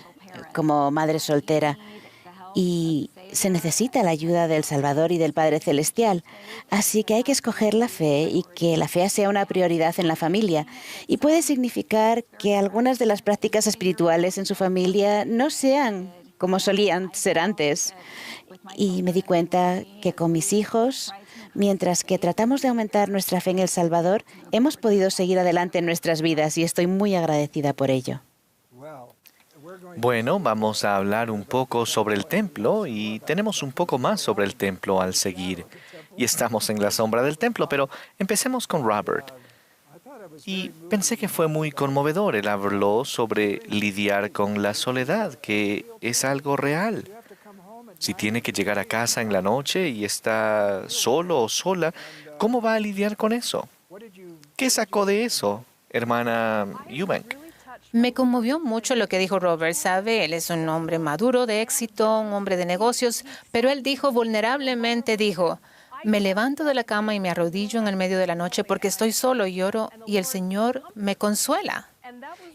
como madre soltera y se necesita la ayuda del Salvador y del Padre Celestial. Así que hay que escoger la fe y que la fe sea una prioridad en la familia. Y puede significar que algunas de las prácticas espirituales en su familia no sean como solían ser antes. Y me di cuenta que con mis hijos, mientras que tratamos de aumentar nuestra fe en el Salvador, hemos podido seguir adelante en nuestras vidas y estoy muy agradecida por ello. Bueno, vamos a hablar un poco sobre el templo y tenemos un poco más sobre el templo al seguir. Y estamos en la sombra del templo, pero empecemos con Robert. Y pensé que fue muy conmovedor. Él habló sobre lidiar con la soledad, que es algo real. Si tiene que llegar a casa en la noche y está solo o sola, ¿cómo va a lidiar con eso? ¿Qué sacó de eso, hermana Eubank? Me conmovió mucho lo que dijo Robert. Sabe, él es un hombre maduro, de éxito, un hombre de negocios, pero él dijo vulnerablemente, me levanto de la cama y me arrodillo en el medio de la noche porque estoy solo y lloro y el Señor me consuela.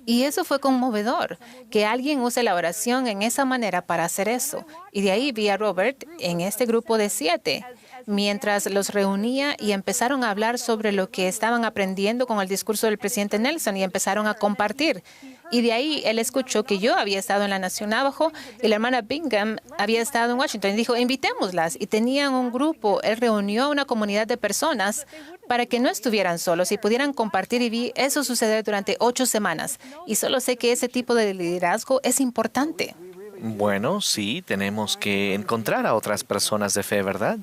Y eso fue conmovedor, que alguien use la oración en esa manera para hacer eso. Y de ahí vi a Robert en este grupo de 7, mientras los reunía y empezaron a hablar sobre lo que estaban aprendiendo con el discurso del presidente Nelson y empezaron a compartir. Y de ahí él escuchó que yo había estado en la Nación Navajo y la hermana Bingham había estado en Washington. Y dijo, invitémoslas. Y tenían un grupo. Él reunió a una comunidad de personas para que no estuvieran solos y pudieran compartir. Y vi eso suceder durante 8 semanas. Y solo sé que ese tipo de liderazgo es importante. Bueno, sí, tenemos que encontrar a otras personas de fe, ¿verdad?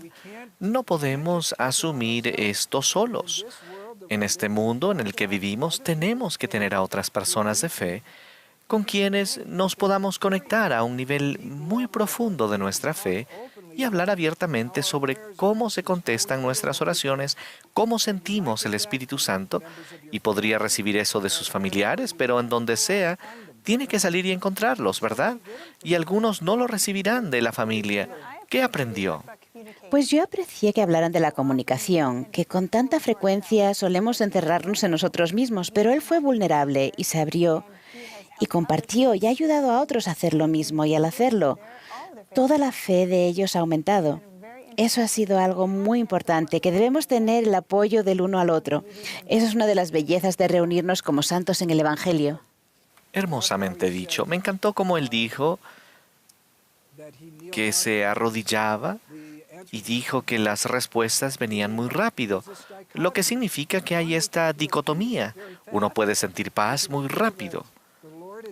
No podemos asumir esto solos. En este mundo en el que vivimos, tenemos que tener a otras personas de fe con quienes nos podamos conectar a un nivel muy profundo de nuestra fe y hablar abiertamente sobre cómo se contestan nuestras oraciones, cómo sentimos el Espíritu Santo, y podría recibir eso de sus familiares, pero en donde sea, tiene que salir y encontrarlos, ¿verdad? Y algunos no lo recibirán de la familia. ¿Qué aprendió? Pues yo aprecié que hablaran de la comunicación, que con tanta frecuencia solemos encerrarnos en nosotros mismos, pero él fue vulnerable y se abrió y compartió y ha ayudado a otros a hacer lo mismo, y al hacerlo, toda la fe de ellos ha aumentado. Eso ha sido algo muy importante, que debemos tener el apoyo del uno al otro. Eso es una de las bellezas de reunirnos como santos en el Evangelio. Hermosamente dicho. Me encantó como él dijo que se arrodillaba y dijo que las respuestas venían muy rápido, lo que significa que hay esta dicotomía. Uno puede sentir paz muy rápido.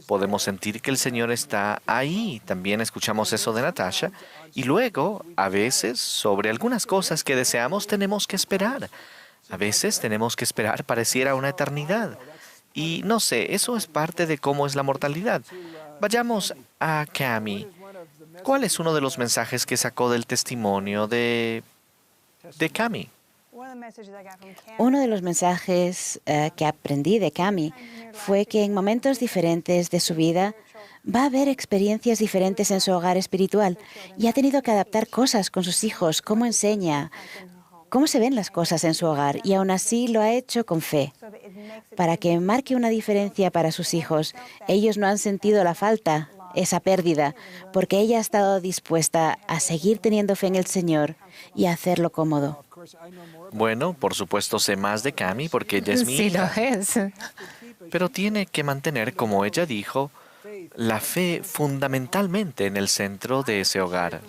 Podemos sentir que el Señor está ahí. También escuchamos eso de Natasha. Y luego, a veces, sobre algunas cosas que deseamos, tenemos que esperar. A veces tenemos que esperar, pareciera una eternidad. Y no sé, eso es parte de cómo es la mortalidad. Vayamos a Cami. ¿Cuál es uno de los mensajes que sacó del testimonio de Cami? Uno de los mensajes que aprendí de Cami fue que en momentos diferentes de su vida va a haber experiencias diferentes en su hogar espiritual y ha tenido que adaptar cosas con sus hijos, cómo enseña, cómo se ven las cosas en su hogar, y aún así lo ha hecho con fe. Para que marque una diferencia para sus hijos, ellos no han sentido la falta, esa pérdida, porque ella ha estado dispuesta a seguir teniendo fe en el Señor y a hacerlo cómodo. Bueno, por supuesto sé más de Cami porque ella es mi Sí, lo hija, es. pero tiene que mantener, como ella dijo, la fe fundamentalmente en el centro de ese hogar.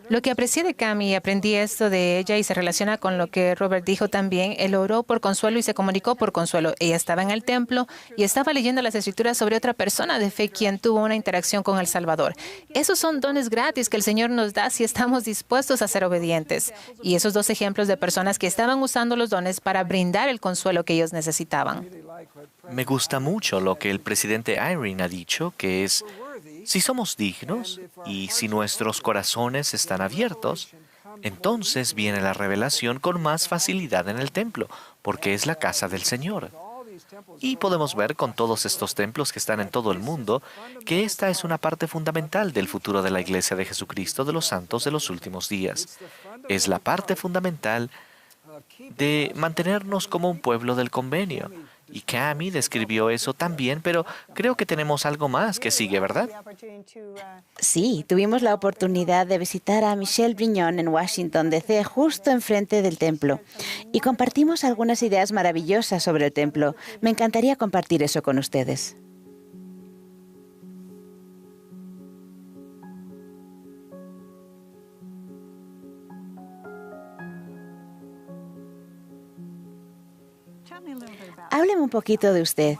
Lo que aprecié de Cami, aprendí esto de ella y se relaciona con lo que Robert dijo también. Él oró por consuelo y se comunicó por consuelo. Ella estaba en el templo y estaba leyendo las escrituras sobre otra persona de fe quien tuvo una interacción con el Salvador. Esos son dones gratis que el Señor nos da si estamos dispuestos a ser obedientes. Y esos dos ejemplos de personas que estaban usando los dones para brindar el consuelo que ellos necesitaban. Me gusta mucho lo que el presidente Irene ha dicho, que es, si somos dignos y si nuestros corazones están abiertos, entonces viene la revelación con más facilidad en el templo, porque es la casa del Señor. Y podemos ver con todos estos templos que están en todo el mundo que esta es una parte fundamental del futuro de la Iglesia de Jesucristo de los Santos de los últimos días. Es la parte fundamental de mantenernos como un pueblo del convenio. Y Cami describió eso también, pero creo que tenemos algo más que sigue, ¿verdad? Sí, tuvimos la oportunidad de visitar a Michelle Brignon en Washington, D.C., justo enfrente del templo. Y compartimos algunas ideas maravillosas sobre el templo. Me encantaría compartir eso con ustedes. Hábleme un poquito de usted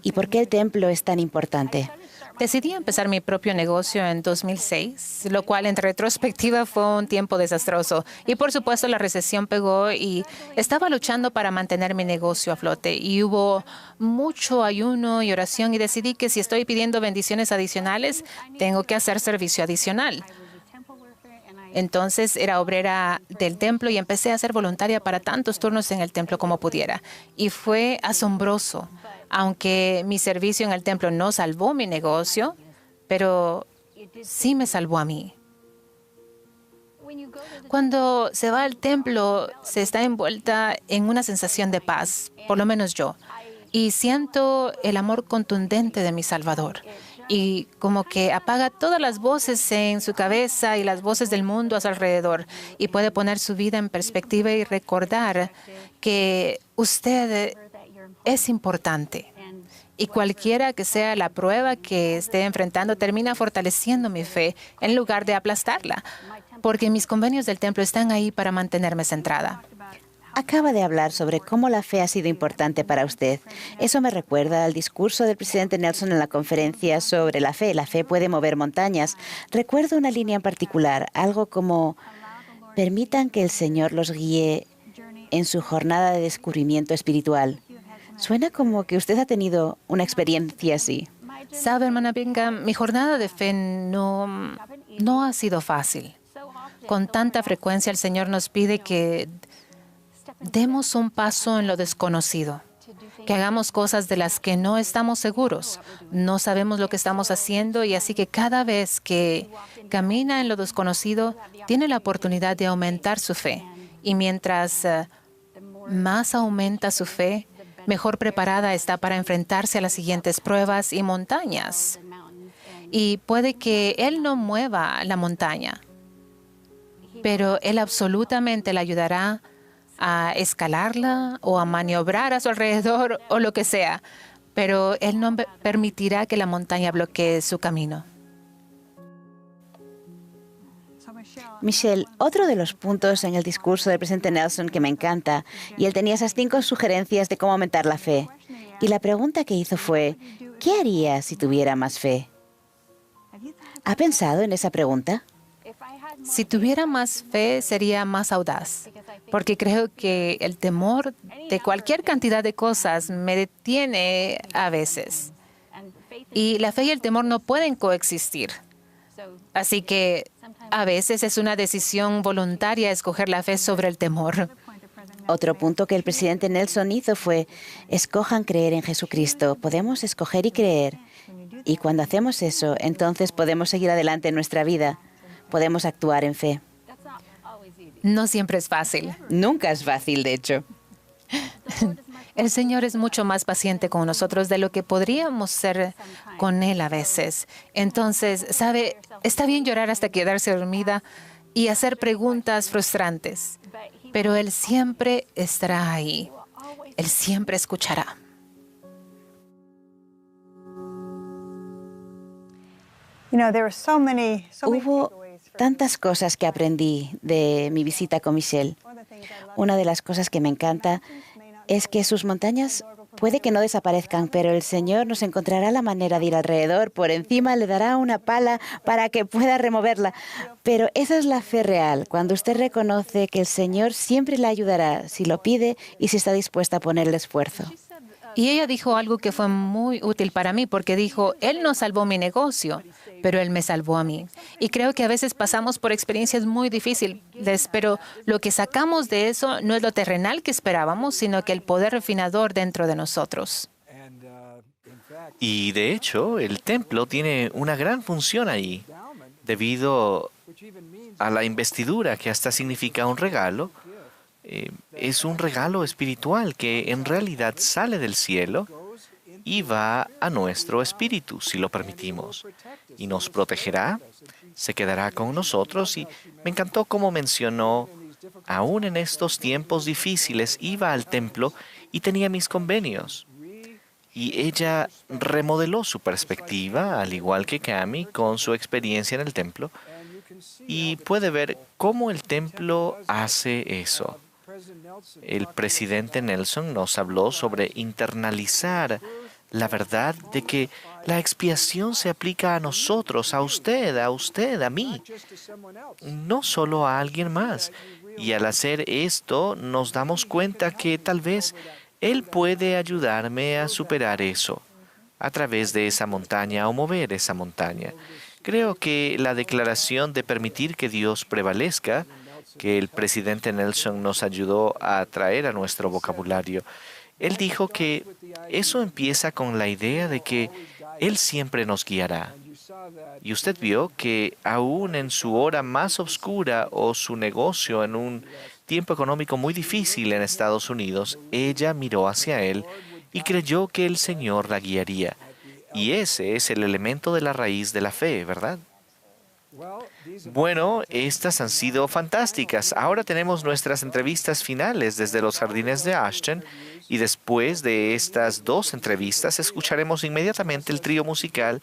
y por qué el templo es tan importante. Decidí empezar mi propio negocio en 2006, lo cual en retrospectiva fue un tiempo desastroso. Y por supuesto la recesión pegó y estaba luchando para mantener mi negocio a flote. Y hubo mucho ayuno y oración y decidí que si estoy pidiendo bendiciones adicionales, tengo que hacer servicio adicional. Entonces era obrera del templo y empecé a ser voluntaria para tantos turnos en el templo como pudiera. Y fue asombroso, aunque mi servicio en el templo no salvó mi negocio, pero sí me salvó a mí. Cuando se va al templo, se está envuelta en una sensación de paz, por lo menos yo, y siento el amor contundente de mi Salvador. Y como que apaga todas las voces en su cabeza y las voces del mundo a su alrededor y puede poner su vida en perspectiva y recordar que usted es importante. Y cualquiera que sea la prueba que esté enfrentando, termina fortaleciendo mi fe en lugar de aplastarla, porque mis convenios del templo están ahí para mantenerme centrada. Acaba de hablar sobre cómo la fe ha sido importante para usted. Eso me recuerda al discurso del presidente Nelson en la conferencia sobre la fe. La fe puede mover montañas. Recuerdo una línea en particular, algo como: permitan que el Señor los guíe en su jornada de descubrimiento espiritual. Suena como que usted ha tenido una experiencia así. Sabe, hermana Bingham, mi jornada de fe no ha sido fácil. Con tanta frecuencia el Señor nos pide que demos un paso en lo desconocido que hagamos cosas de las que no estamos seguros. No sabemos lo que estamos haciendo y así que cada vez que camina en lo desconocido, tiene la oportunidad de aumentar su fe. Y mientras más aumenta su fe, mejor preparada está para enfrentarse a las siguientes pruebas y montañas. Y puede que Él no mueva la montaña, pero Él absolutamente la ayudará a escalarla o a maniobrar a su alrededor o lo que sea. Pero Él no permitirá que la montaña bloquee su camino. Michelle, otro de los puntos en el discurso del presidente Nelson que me encanta, y él tenía esas 5 sugerencias de cómo aumentar la fe. Y la pregunta que hizo fue, ¿qué haría si tuviera más fe? ¿Ha pensado en esa pregunta? Si tuviera más fe, sería más audaz, porque creo que el temor de cualquier cantidad de cosas me detiene a veces. Y la fe y el temor no pueden coexistir. Así que a veces es una decisión voluntaria escoger la fe sobre el temor. Otro punto que el presidente Nelson hizo fue, escojan creer en Jesucristo. Podemos escoger y creer. Y cuando hacemos eso, entonces podemos seguir adelante en nuestra vida. Podemos actuar en fe. No siempre es fácil. Nunca es fácil, de hecho. El Señor es mucho más paciente con nosotros de lo que podríamos ser con Él a veces. Entonces, ¿sabe? Está bien llorar hasta quedarse dormida y hacer preguntas frustrantes, pero Él siempre estará ahí. Él siempre escuchará. Hubo tantas cosas que aprendí de mi visita con Michelle. Una de las cosas que me encanta es que sus montañas puede que no desaparezcan, pero el Señor nos encontrará la manera de ir alrededor. Por encima le dará una pala para que pueda removerla. Pero esa es la fe real, cuando usted reconoce que el Señor siempre le ayudará si lo pide y si está dispuesta a ponerle esfuerzo. Y ella dijo algo que fue muy útil para mí, porque dijo, Él no salvó mi negocio, pero Él me salvó a mí. Y creo que a veces pasamos por experiencias muy difíciles, pero lo que sacamos de eso no es lo terrenal que esperábamos, sino que el poder refinador dentro de nosotros. Y de hecho, el templo tiene una gran función ahí, debido a la investidura, que hasta significa un regalo. Es un regalo espiritual que en realidad sale del cielo y va a nuestro espíritu, si lo permitimos. Y nos protegerá, se quedará con nosotros. Y me encantó cómo mencionó, aún en estos tiempos difíciles, iba al templo y tenía mis convenios. Y ella remodeló su perspectiva, al igual que Cami, con su experiencia en el templo. Y puede ver cómo el templo hace eso. El presidente Nelson nos habló sobre internalizar la verdad de que la expiación se aplica a nosotros, a usted, a mí, no solo a alguien más. Y al hacer esto, nos damos cuenta que tal vez Él puede ayudarme a superar eso a través de esa montaña o mover esa montaña. Creo que la declaración de permitir que Dios prevalezca, que el presidente Nelson nos ayudó a traer a nuestro vocabulario, él dijo que eso empieza con la idea de que Él siempre nos guiará. Y usted vio que aún en su hora más oscura o su negocio en un tiempo económico muy difícil en Estados Unidos, ella miró hacia Él y creyó que el Señor la guiaría. Y ese es el elemento de la raíz de la fe, ¿verdad? Bueno, estas han sido fantásticas. Ahora tenemos nuestras entrevistas finales desde los jardines de Ashton y después de estas 2 entrevistas escucharemos inmediatamente el trío musical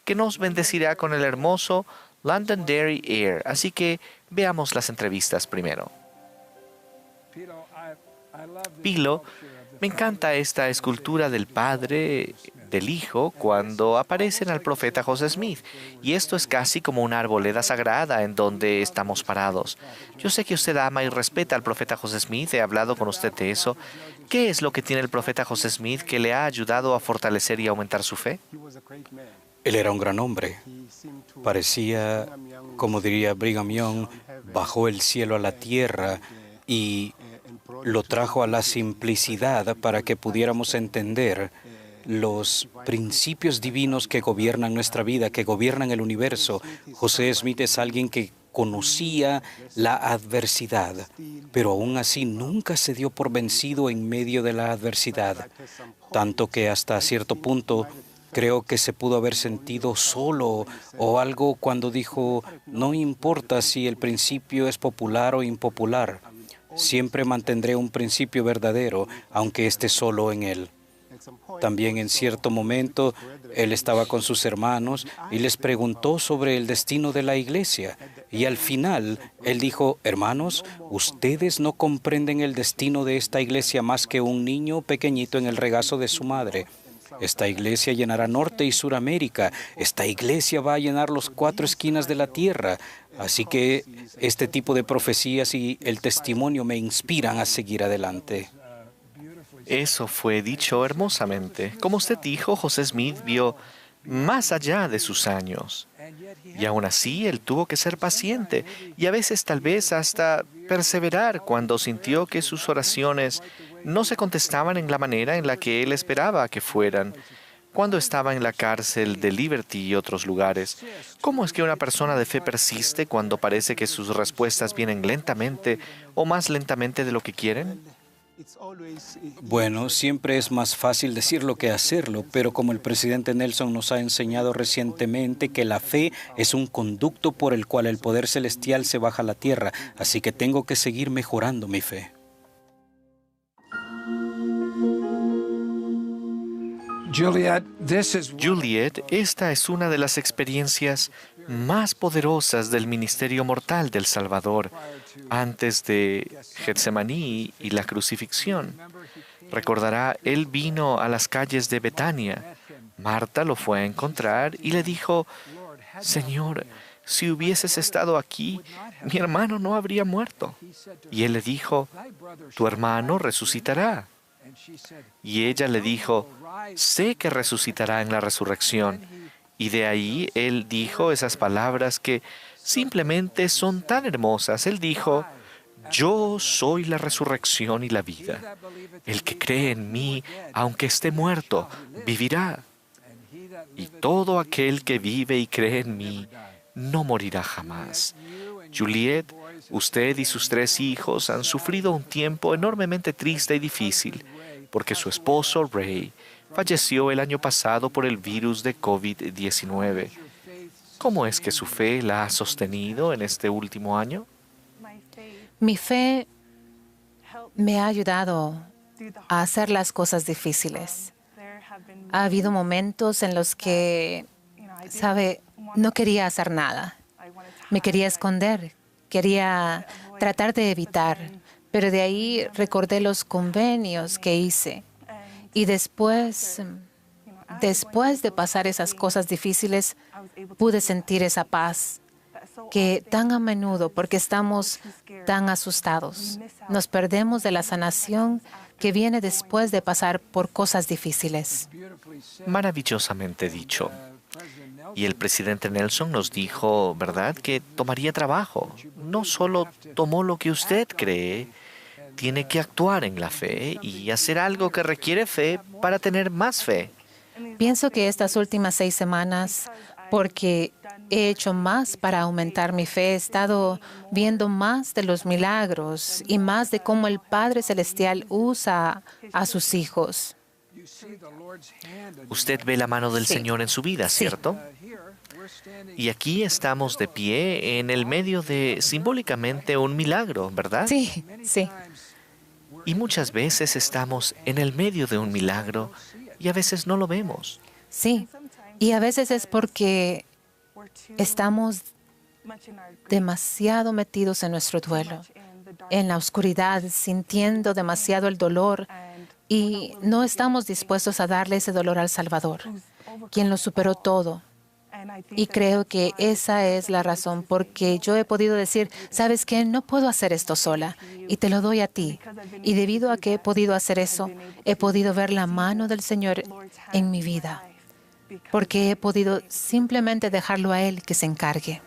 que nos bendecirá con el hermoso Londonderry Air. Así que veamos las entrevistas primero. Pilo, me encanta esta escultura del Padre, del Hijo, cuando aparecen al profeta José Smith. Y esto es casi como una arboleda sagrada en donde estamos parados. Yo sé que usted ama y respeta al profeta José Smith. He hablado con usted de eso. ¿Qué es lo que tiene el profeta José Smith que le ha ayudado a fortalecer y aumentar su fe? Él era un gran hombre. Parecía, como diría Brigham Young, bajó el cielo a la tierra y lo trajo a la simplicidad para que pudiéramos entender los principios divinos que gobiernan nuestra vida, que gobiernan el universo. José Smith es alguien que conocía la adversidad, pero aún así nunca se dio por vencido en medio de la adversidad, tanto que hasta cierto punto creo que se pudo haber sentido solo o algo cuando dijo, no importa si el principio es popular o impopular, siempre mantendré un principio verdadero, aunque esté solo en él. También en cierto momento él estaba con sus hermanos y les preguntó sobre el destino de la iglesia. Y al final él dijo, hermanos, ustedes no comprenden el destino de esta iglesia más que un niño pequeñito en el regazo de su madre. Esta iglesia llenará Norte y Suramérica. Esta iglesia va a llenar las 4 esquinas de la tierra. Así que este tipo de profecías y el testimonio me inspiran a seguir adelante. Eso fue dicho hermosamente. Como usted dijo, José Smith vio más allá de sus años. Y aún así, él tuvo que ser paciente y a veces tal vez hasta perseverar cuando sintió que sus oraciones no se contestaban en la manera en la que él esperaba que fueran. Cuando estaba en la cárcel de Liberty y otros lugares, ¿cómo es que una persona de fe persiste cuando parece que sus respuestas vienen lentamente o más lentamente de lo que quieren? Bueno, siempre es más fácil decirlo que hacerlo, pero como el presidente Nelson nos ha enseñado recientemente que la fe es un conducto por el cual el poder celestial se baja a la tierra, así que tengo que seguir mejorando mi fe. Juliet, esta es una de las experiencias más poderosas del ministerio mortal del Salvador, antes de Getsemaní y la crucifixión. Recordará, él vino a las calles de Betania. Marta lo fue a encontrar y le dijo, Señor, si hubieses estado aquí, mi hermano no habría muerto. Y él le dijo, tu hermano resucitará. Y ella le dijo, sé que resucitará en la resurrección. Y de ahí él dijo esas palabras que simplemente son tan hermosas. Él dijo, yo soy la resurrección y la vida. El que cree en mí, aunque esté muerto, vivirá. Y todo aquel que vive y cree en mí, no morirá jamás. Juliet, usted y sus 3 hijos han sufrido un tiempo enormemente triste y difícil, porque su esposo, Ray, falleció el año pasado por el virus de COVID-19. ¿Cómo es que su fe la ha sostenido en este último año? Mi fe me ha ayudado a hacer las cosas difíciles. Ha habido momentos en los que, no quería hacer nada. Me quería esconder, quería tratar de evitar, pero de ahí recordé los convenios que hice. Y después de pasar esas cosas difíciles, pude sentir esa paz que tan a menudo, porque estamos tan asustados, nos perdemos de la sanación que viene después de pasar por cosas difíciles. Maravillosamente dicho. Y el presidente Nelson nos dijo, ¿verdad?, que tomaría trabajo. No solo tomó lo que usted cree, tiene que actuar en la fe y hacer algo que requiere fe para tener más fe. Pienso que estas últimas 6 semanas, porque he hecho más para aumentar mi fe, he estado viendo más de los milagros y más de cómo el Padre Celestial usa a sus hijos. Usted ve la mano del Señor en su vida, ¿cierto? Y aquí estamos de pie en el medio de, simbólicamente, un milagro, ¿verdad? Sí, sí. Y muchas veces estamos en el medio de un milagro y a veces no lo vemos. Sí, y a veces es porque estamos demasiado metidos en nuestro duelo, en la oscuridad, sintiendo demasiado el dolor y no estamos dispuestos a darle ese dolor al Salvador, quien lo superó todo. Y creo que esa es la razón porque yo he podido decir, ¿sabes qué? No puedo hacer esto sola y te lo doy a ti. Y debido a que he podido hacer eso, he podido ver la mano del Señor en mi vida, porque he podido simplemente dejarlo a Él que se encargue.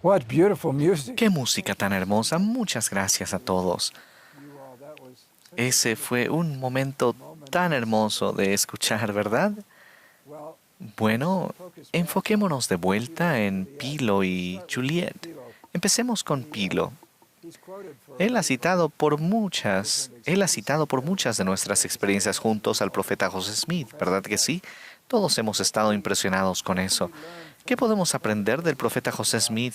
What beautiful music. ¡Qué música tan hermosa! Muchas gracias a todos. Ese fue un momento tan hermoso de escuchar, ¿verdad? Bueno, enfoquémonos de vuelta en Pilo y Juliet. Empecemos con Pilo. Él ha citado por muchas de nuestras experiencias juntos al profeta José Smith, ¿verdad que sí? Todos hemos estado impresionados con eso. ¿Qué podemos aprender del profeta José Smith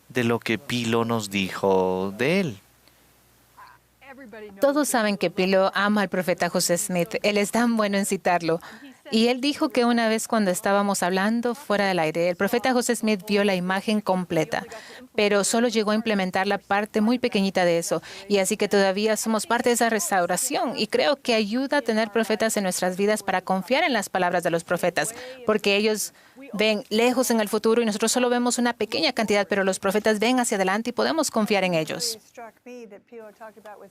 de lo que Pilo nos dijo de él? Todos saben que Pilo ama al profeta José Smith. Él es tan bueno en citarlo. Y él dijo que una vez cuando estábamos hablando fuera del aire, el profeta José Smith vio la imagen completa, pero solo llegó a implementar la parte muy pequeñita de eso. Y así que todavía somos parte de esa restauración. Y creo que ayuda a tener profetas en nuestras vidas para confiar en las palabras de los profetas, porque ellos ven lejos en el futuro y nosotros solo vemos una pequeña cantidad, pero los profetas ven hacia adelante y podemos confiar en ellos.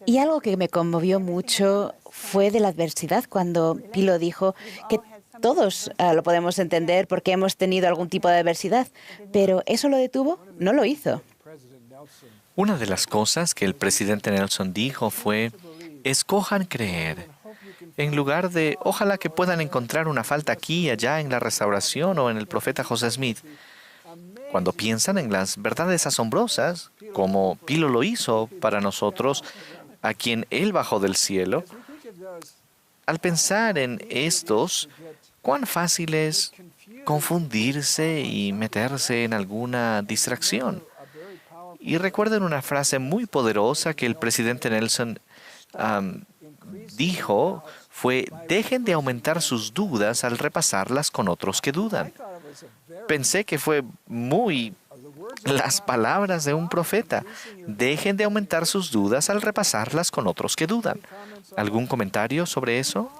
Y algo que me conmovió mucho fue de la adversidad cuando Pilo dijo que todos lo podemos entender porque hemos tenido algún tipo de adversidad, pero ¿eso lo detuvo? No lo hizo. Una de las cosas que el presidente Nelson dijo fue, escojan creer. En lugar de, ojalá que puedan encontrar una falta aquí y allá en la restauración o en el profeta José Smith. Cuando piensan en las verdades asombrosas, como Pilo lo hizo para nosotros, a quien Él bajó del cielo, al pensar en estos, cuán fácil es confundirse y meterse en alguna distracción. Y recuerden una frase muy poderosa que el presidente Nelson dijo, fue, dejen de aumentar sus dudas al repasarlas con otros que dudan. Pensé que fue muy las palabras de un profeta. Dejen de aumentar sus dudas al repasarlas con otros que dudan. ¿Algún comentario sobre eso?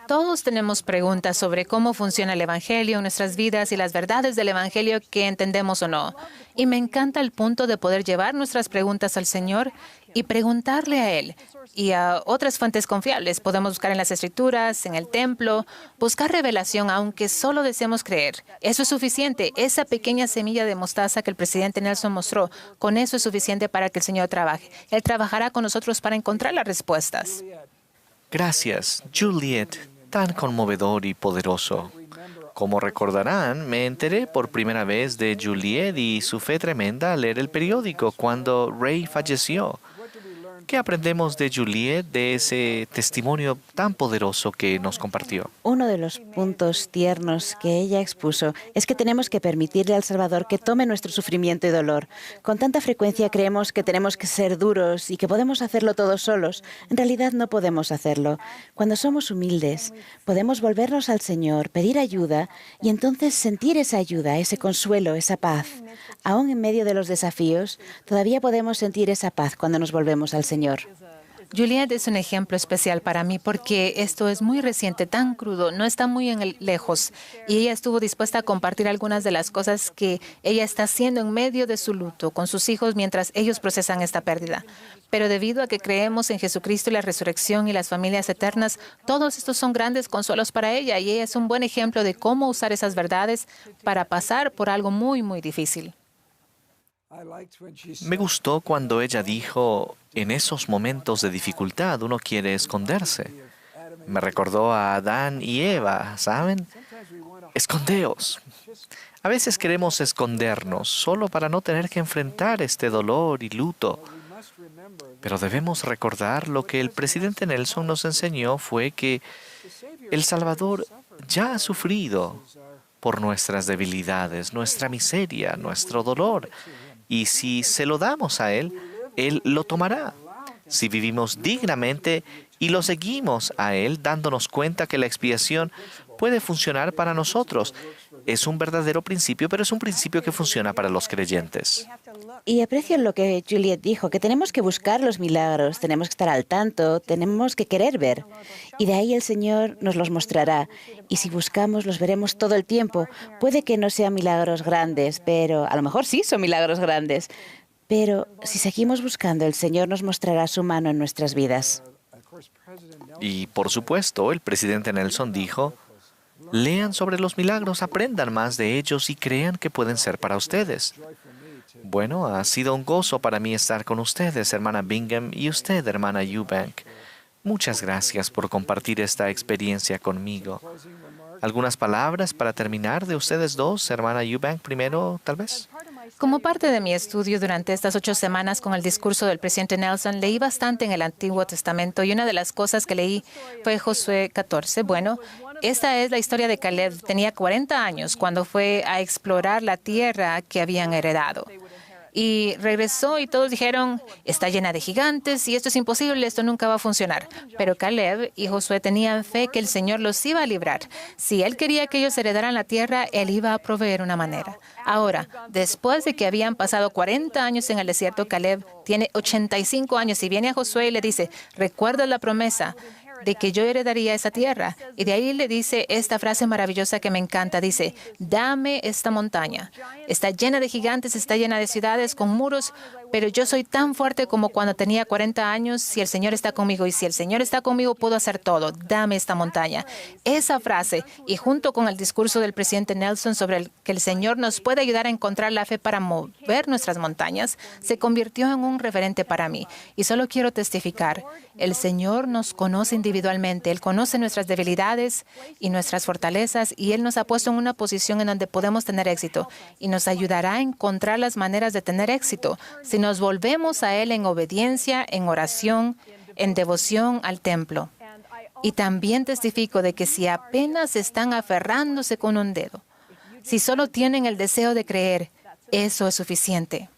Todos tenemos preguntas sobre cómo funciona el Evangelio en nuestras vidas y las verdades del Evangelio que entendemos o no. Y me encanta el punto de poder llevar nuestras preguntas al Señor y preguntarle a Él y a otras fuentes confiables. Podemos buscar en las Escrituras, en el templo, buscar revelación, aunque solo deseemos creer. Eso es suficiente. Esa pequeña semilla de mostaza que el presidente Nelson mostró, con eso es suficiente para que el Señor trabaje. Él trabajará con nosotros para encontrar las respuestas. Gracias, Juliet. Tan conmovedor y poderoso. Como recordarán, me enteré por primera vez de Juliet y su fe tremenda al leer el periódico cuando Ray falleció. ¿Qué aprendemos de Juliet, de ese testimonio tan poderoso que nos compartió? Uno de los puntos tiernos que ella expuso es que tenemos que permitirle al Salvador que tome nuestro sufrimiento y dolor. Con tanta frecuencia creemos que tenemos que ser duros y que podemos hacerlo todos solos. En realidad no podemos hacerlo. Cuando somos humildes, podemos volvernos al Señor, pedir ayuda y entonces sentir esa ayuda, ese consuelo, esa paz. Aún en medio de los desafíos, todavía podemos sentir esa paz cuando nos volvemos al Señor. Juliet es un ejemplo especial para mí porque esto es muy reciente, tan crudo, no está muy lejos. Y ella estuvo dispuesta a compartir algunas de las cosas que ella está haciendo en medio de su luto con sus hijos mientras ellos procesan esta pérdida. Pero debido a que creemos en Jesucristo y la resurrección y las familias eternas, todos estos son grandes consuelos para ella y ella es un buen ejemplo de cómo usar esas verdades para pasar por algo muy, muy difícil. Me gustó cuando ella dijo, en esos momentos de dificultad uno quiere esconderse. Me recordó a Adán y Eva, ¿saben? Escondeos. A veces queremos escondernos solo para no tener que enfrentar este dolor y luto. Pero debemos recordar lo que el presidente Nelson nos enseñó fue que el Salvador ya ha sufrido por nuestras debilidades, nuestra miseria, nuestro dolor. Y si se lo damos a Él, Él lo tomará. Si vivimos dignamente y lo seguimos a Él, dándonos cuenta que la expiación puede funcionar para nosotros. Es un verdadero principio, pero es un principio que funciona para los creyentes. Y aprecio lo que Juliet dijo, que tenemos que buscar los milagros, tenemos que estar al tanto, tenemos que querer ver. Y de ahí el Señor nos los mostrará. Y si buscamos, los veremos todo el tiempo. Puede que no sean milagros grandes, pero a lo mejor sí son milagros grandes. Pero si seguimos buscando, el Señor nos mostrará su mano en nuestras vidas. Y por supuesto, el presidente Nelson dijo, lean sobre los milagros, aprendan más de ellos y crean que pueden ser para ustedes. Bueno, ha sido un gozo para mí estar con ustedes, hermana Bingham, y usted, hermana Eubank. Muchas gracias por compartir esta experiencia conmigo. ¿Algunas palabras para terminar de ustedes dos, hermana Eubank, primero, tal vez? Como parte de mi estudio durante estas 8 semanas con el discurso del presidente Nelson, leí bastante en el Antiguo Testamento y una de las cosas que leí fue Josué 14. Bueno, esta es la historia de Caleb. Tenía 40 años cuando fue a explorar la tierra que habían heredado. Y regresó y todos dijeron, está llena de gigantes y esto es imposible, esto nunca va a funcionar. Pero Caleb y Josué tenían fe que el Señor los iba a librar. Si Él quería que ellos heredaran la tierra, Él iba a proveer una manera. Ahora, después de que habían pasado 40 años en el desierto, Caleb tiene 85 años y viene a Josué y le dice, ¿recuerdas la promesa de que yo heredaría esa tierra? Y de ahí le dice esta frase maravillosa que me encanta. Dice, dame esta montaña. Está llena de gigantes, está llena de ciudades con muros, pero yo soy tan fuerte como cuando tenía 40 años. Si el Señor está conmigo y si el Señor está conmigo, puedo hacer todo. Dame esta montaña. Esa frase, y junto con el discurso del presidente Nelson sobre que el Señor nos puede ayudar a encontrar la fe para mover nuestras montañas, se convirtió en un referente para mí. Y solo quiero testificar, el Señor nos conoce individualmente. Él conoce nuestras debilidades y nuestras fortalezas, y Él nos ha puesto en una posición en donde podemos tener éxito, y nos ayudará a encontrar las maneras de tener éxito si nos volvemos a Él en obediencia, en oración, en devoción al templo. Y también testifico de que si apenas están aferrándose con un dedo, si solo tienen el deseo de creer, eso es suficiente.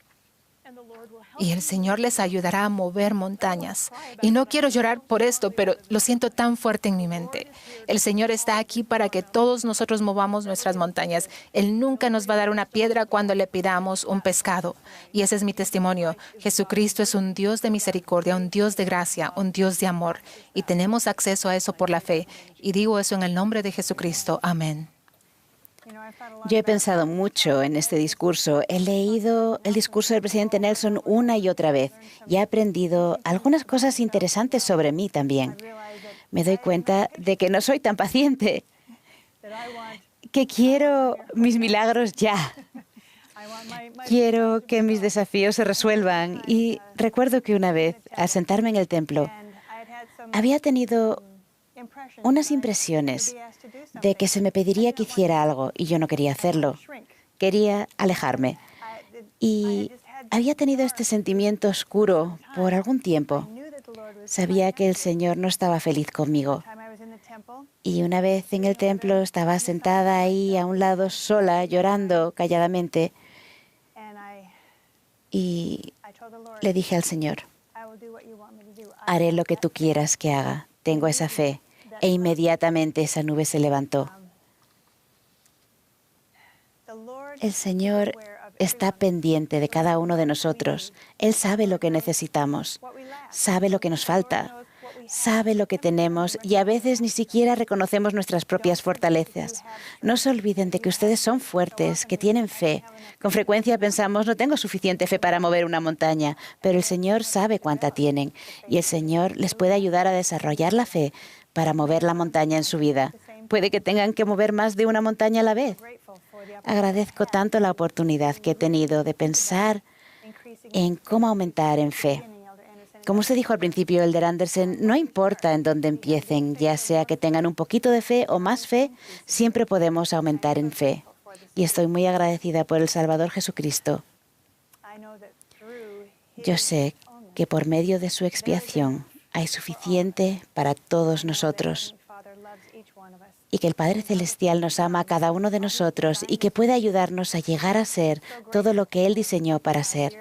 Y el Señor les ayudará a mover montañas. Y no quiero llorar por esto, pero lo siento tan fuerte en mi mente. El Señor está aquí para que todos nosotros movamos nuestras montañas. Él nunca nos va a dar una piedra cuando le pidamos un pescado. Y ese es mi testimonio. Jesucristo es un Dios de misericordia, un Dios de gracia, un Dios de amor. Y tenemos acceso a eso por la fe. Y digo eso en el nombre de Jesucristo. Amén. Yo he pensado mucho en este discurso. He leído el discurso del presidente Nelson una y otra vez y he aprendido algunas cosas interesantes sobre mí también. Me doy cuenta de que no soy tan paciente, que quiero mis milagros ya. Quiero que mis desafíos se resuelvan. Y recuerdo que una vez, al sentarme en el templo, había tenido unas impresiones de que se me pediría que hiciera algo y yo no quería hacerlo. Quería alejarme. Y había tenido este sentimiento oscuro por algún tiempo. Sabía que el Señor no estaba feliz conmigo. Y una vez en el templo estaba sentada ahí a un lado sola, llorando calladamente. Y le dije al Señor, haré lo que tú quieras que haga. Tengo esa fe. E inmediatamente esa nube se levantó. El Señor está pendiente de cada uno de nosotros. Él sabe lo que necesitamos, sabe lo que nos falta, sabe lo que tenemos y a veces ni siquiera reconocemos nuestras propias fortalezas. No se olviden de que ustedes son fuertes, que tienen fe. Con frecuencia pensamos, no tengo suficiente fe para mover una montaña, pero el Señor sabe cuánta tienen y el Señor les puede ayudar a desarrollar la fe para mover la montaña en su vida. Puede que tengan que mover más de una montaña a la vez. Agradezco tanto la oportunidad que he tenido de pensar en cómo aumentar en fe. Como usted dijo al principio, Elder Anderson, no importa en dónde empiecen, ya sea que tengan un poquito de fe o más fe, siempre podemos aumentar en fe. Y estoy muy agradecida por el Salvador Jesucristo. Yo sé que por medio de su expiación hay suficiente para todos nosotros y que el Padre Celestial nos ama a cada uno de nosotros y que puede ayudarnos a llegar a ser todo lo que Él diseñó para ser.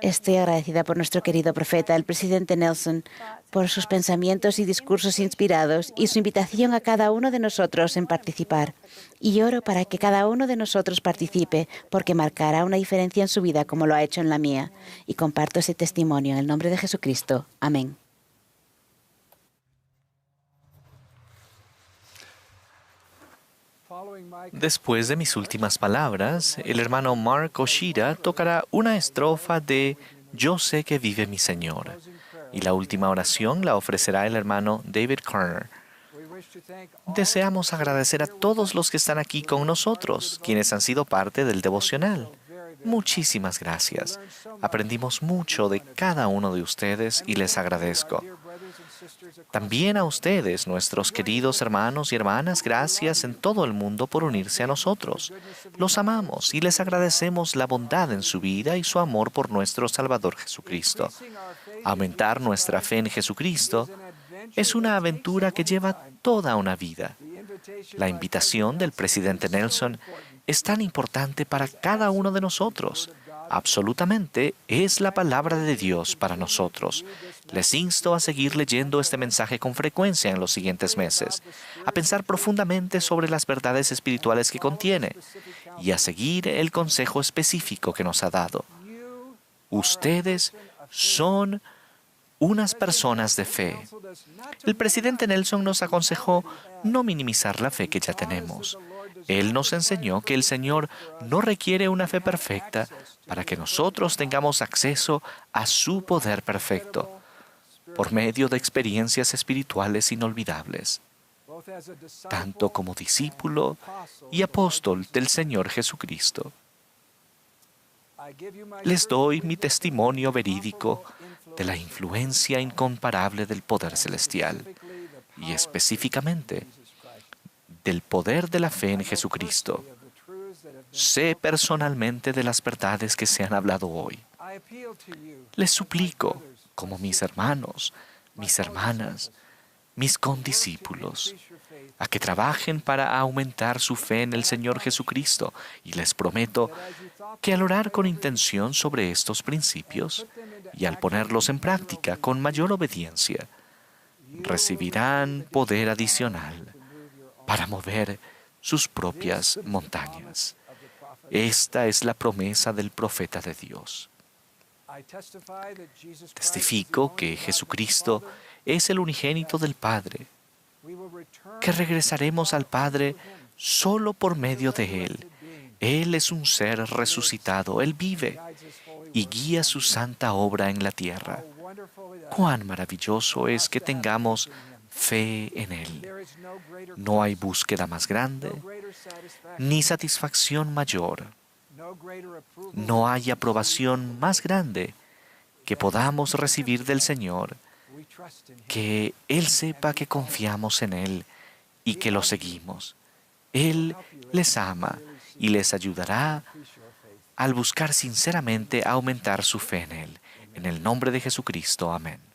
Estoy agradecida por nuestro querido profeta, el presidente Nelson, por sus pensamientos y discursos inspirados y su invitación a cada uno de nosotros en participar. Y oro para que cada uno de nosotros participe, porque marcará una diferencia en su vida como lo ha hecho en la mía. Y comparto ese testimonio en el nombre de Jesucristo. Amén. Después de mis últimas palabras, el hermano Mark Oshira tocará una estrofa de Yo sé que vive mi Señor, y la última oración la ofrecerá el hermano David Carter. Deseamos agradecer a todos los que están aquí con nosotros, quienes han sido parte del devocional. Muchísimas gracias. Aprendimos mucho de cada uno de ustedes y les agradezco. También a ustedes, nuestros queridos hermanos y hermanas, gracias en todo el mundo por unirse a nosotros. Los amamos y les agradecemos la bondad en su vida y su amor por nuestro Salvador Jesucristo. Aumentar nuestra fe en Jesucristo es una aventura que lleva toda una vida. La invitación del presidente Nelson es tan importante para cada uno de nosotros. Absolutamente es la palabra de Dios para nosotros. Les insto a seguir leyendo este mensaje con frecuencia en los siguientes meses, a pensar profundamente sobre las verdades espirituales que contiene y a seguir el consejo específico que nos ha dado. Ustedes son unas personas de fe. El presidente Nelson nos aconsejó no minimizar la fe que ya tenemos. Él nos enseñó que el Señor no requiere una fe perfecta para que nosotros tengamos acceso a su poder perfecto, por medio de experiencias espirituales inolvidables, tanto como discípulo y apóstol del Señor Jesucristo. Les doy mi testimonio verídico de la influencia incomparable del poder celestial y específicamente del poder de la fe en Jesucristo. Sé personalmente de las verdades que se han hablado hoy. Les suplico, como mis hermanos, mis hermanas, mis condiscípulos, a que trabajen para aumentar su fe en el Señor Jesucristo, y les prometo que al orar con intención sobre estos principios y al ponerlos en práctica con mayor obediencia, recibirán poder adicional para mover sus propias montañas. Esta es la promesa del profeta de Dios. Testifico que Jesucristo es el unigénito del Padre, que regresaremos al Padre solo por medio de Él. Él es un ser resucitado, Él vive y guía su santa obra en la tierra. Cuán maravilloso es que tengamos fe en Él. No hay búsqueda más grande, ni satisfacción mayor. No hay aprobación más grande que podamos recibir del Señor, que Él sepa que confiamos en Él y que lo seguimos. Él les ama y les ayudará al buscar sinceramente aumentar su fe en Él. En el nombre de Jesucristo. Amén.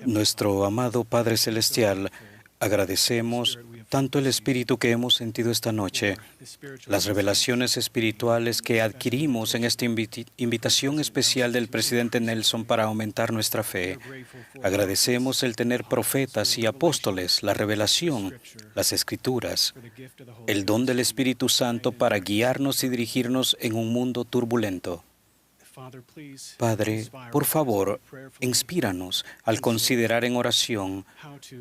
Nuestro amado Padre Celestial, agradecemos tanto el espíritu que hemos sentido esta noche, las revelaciones espirituales que adquirimos en esta invitación especial del presidente Nelson para aumentar nuestra fe. Agradecemos el tener profetas y apóstoles, la revelación, las escrituras, el don del Espíritu Santo para guiarnos y dirigirnos en un mundo turbulento. Padre, por favor, inspíranos al considerar en oración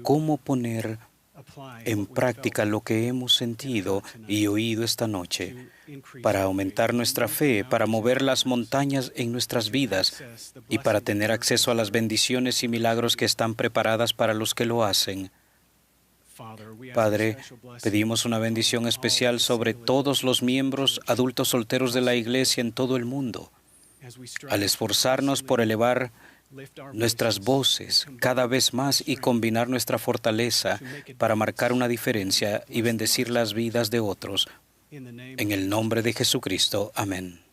cómo poner en práctica lo que hemos sentido y oído esta noche, para aumentar nuestra fe, para mover las montañas en nuestras vidas y para tener acceso a las bendiciones y milagros que están preparadas para los que lo hacen. Padre, pedimos una bendición especial sobre todos los miembros adultos solteros de la Iglesia en todo el mundo. Al esforzarnos por elevar nuestras voces cada vez más y combinar nuestra fortaleza para marcar una diferencia y bendecir las vidas de otros. En el nombre de Jesucristo. Amén.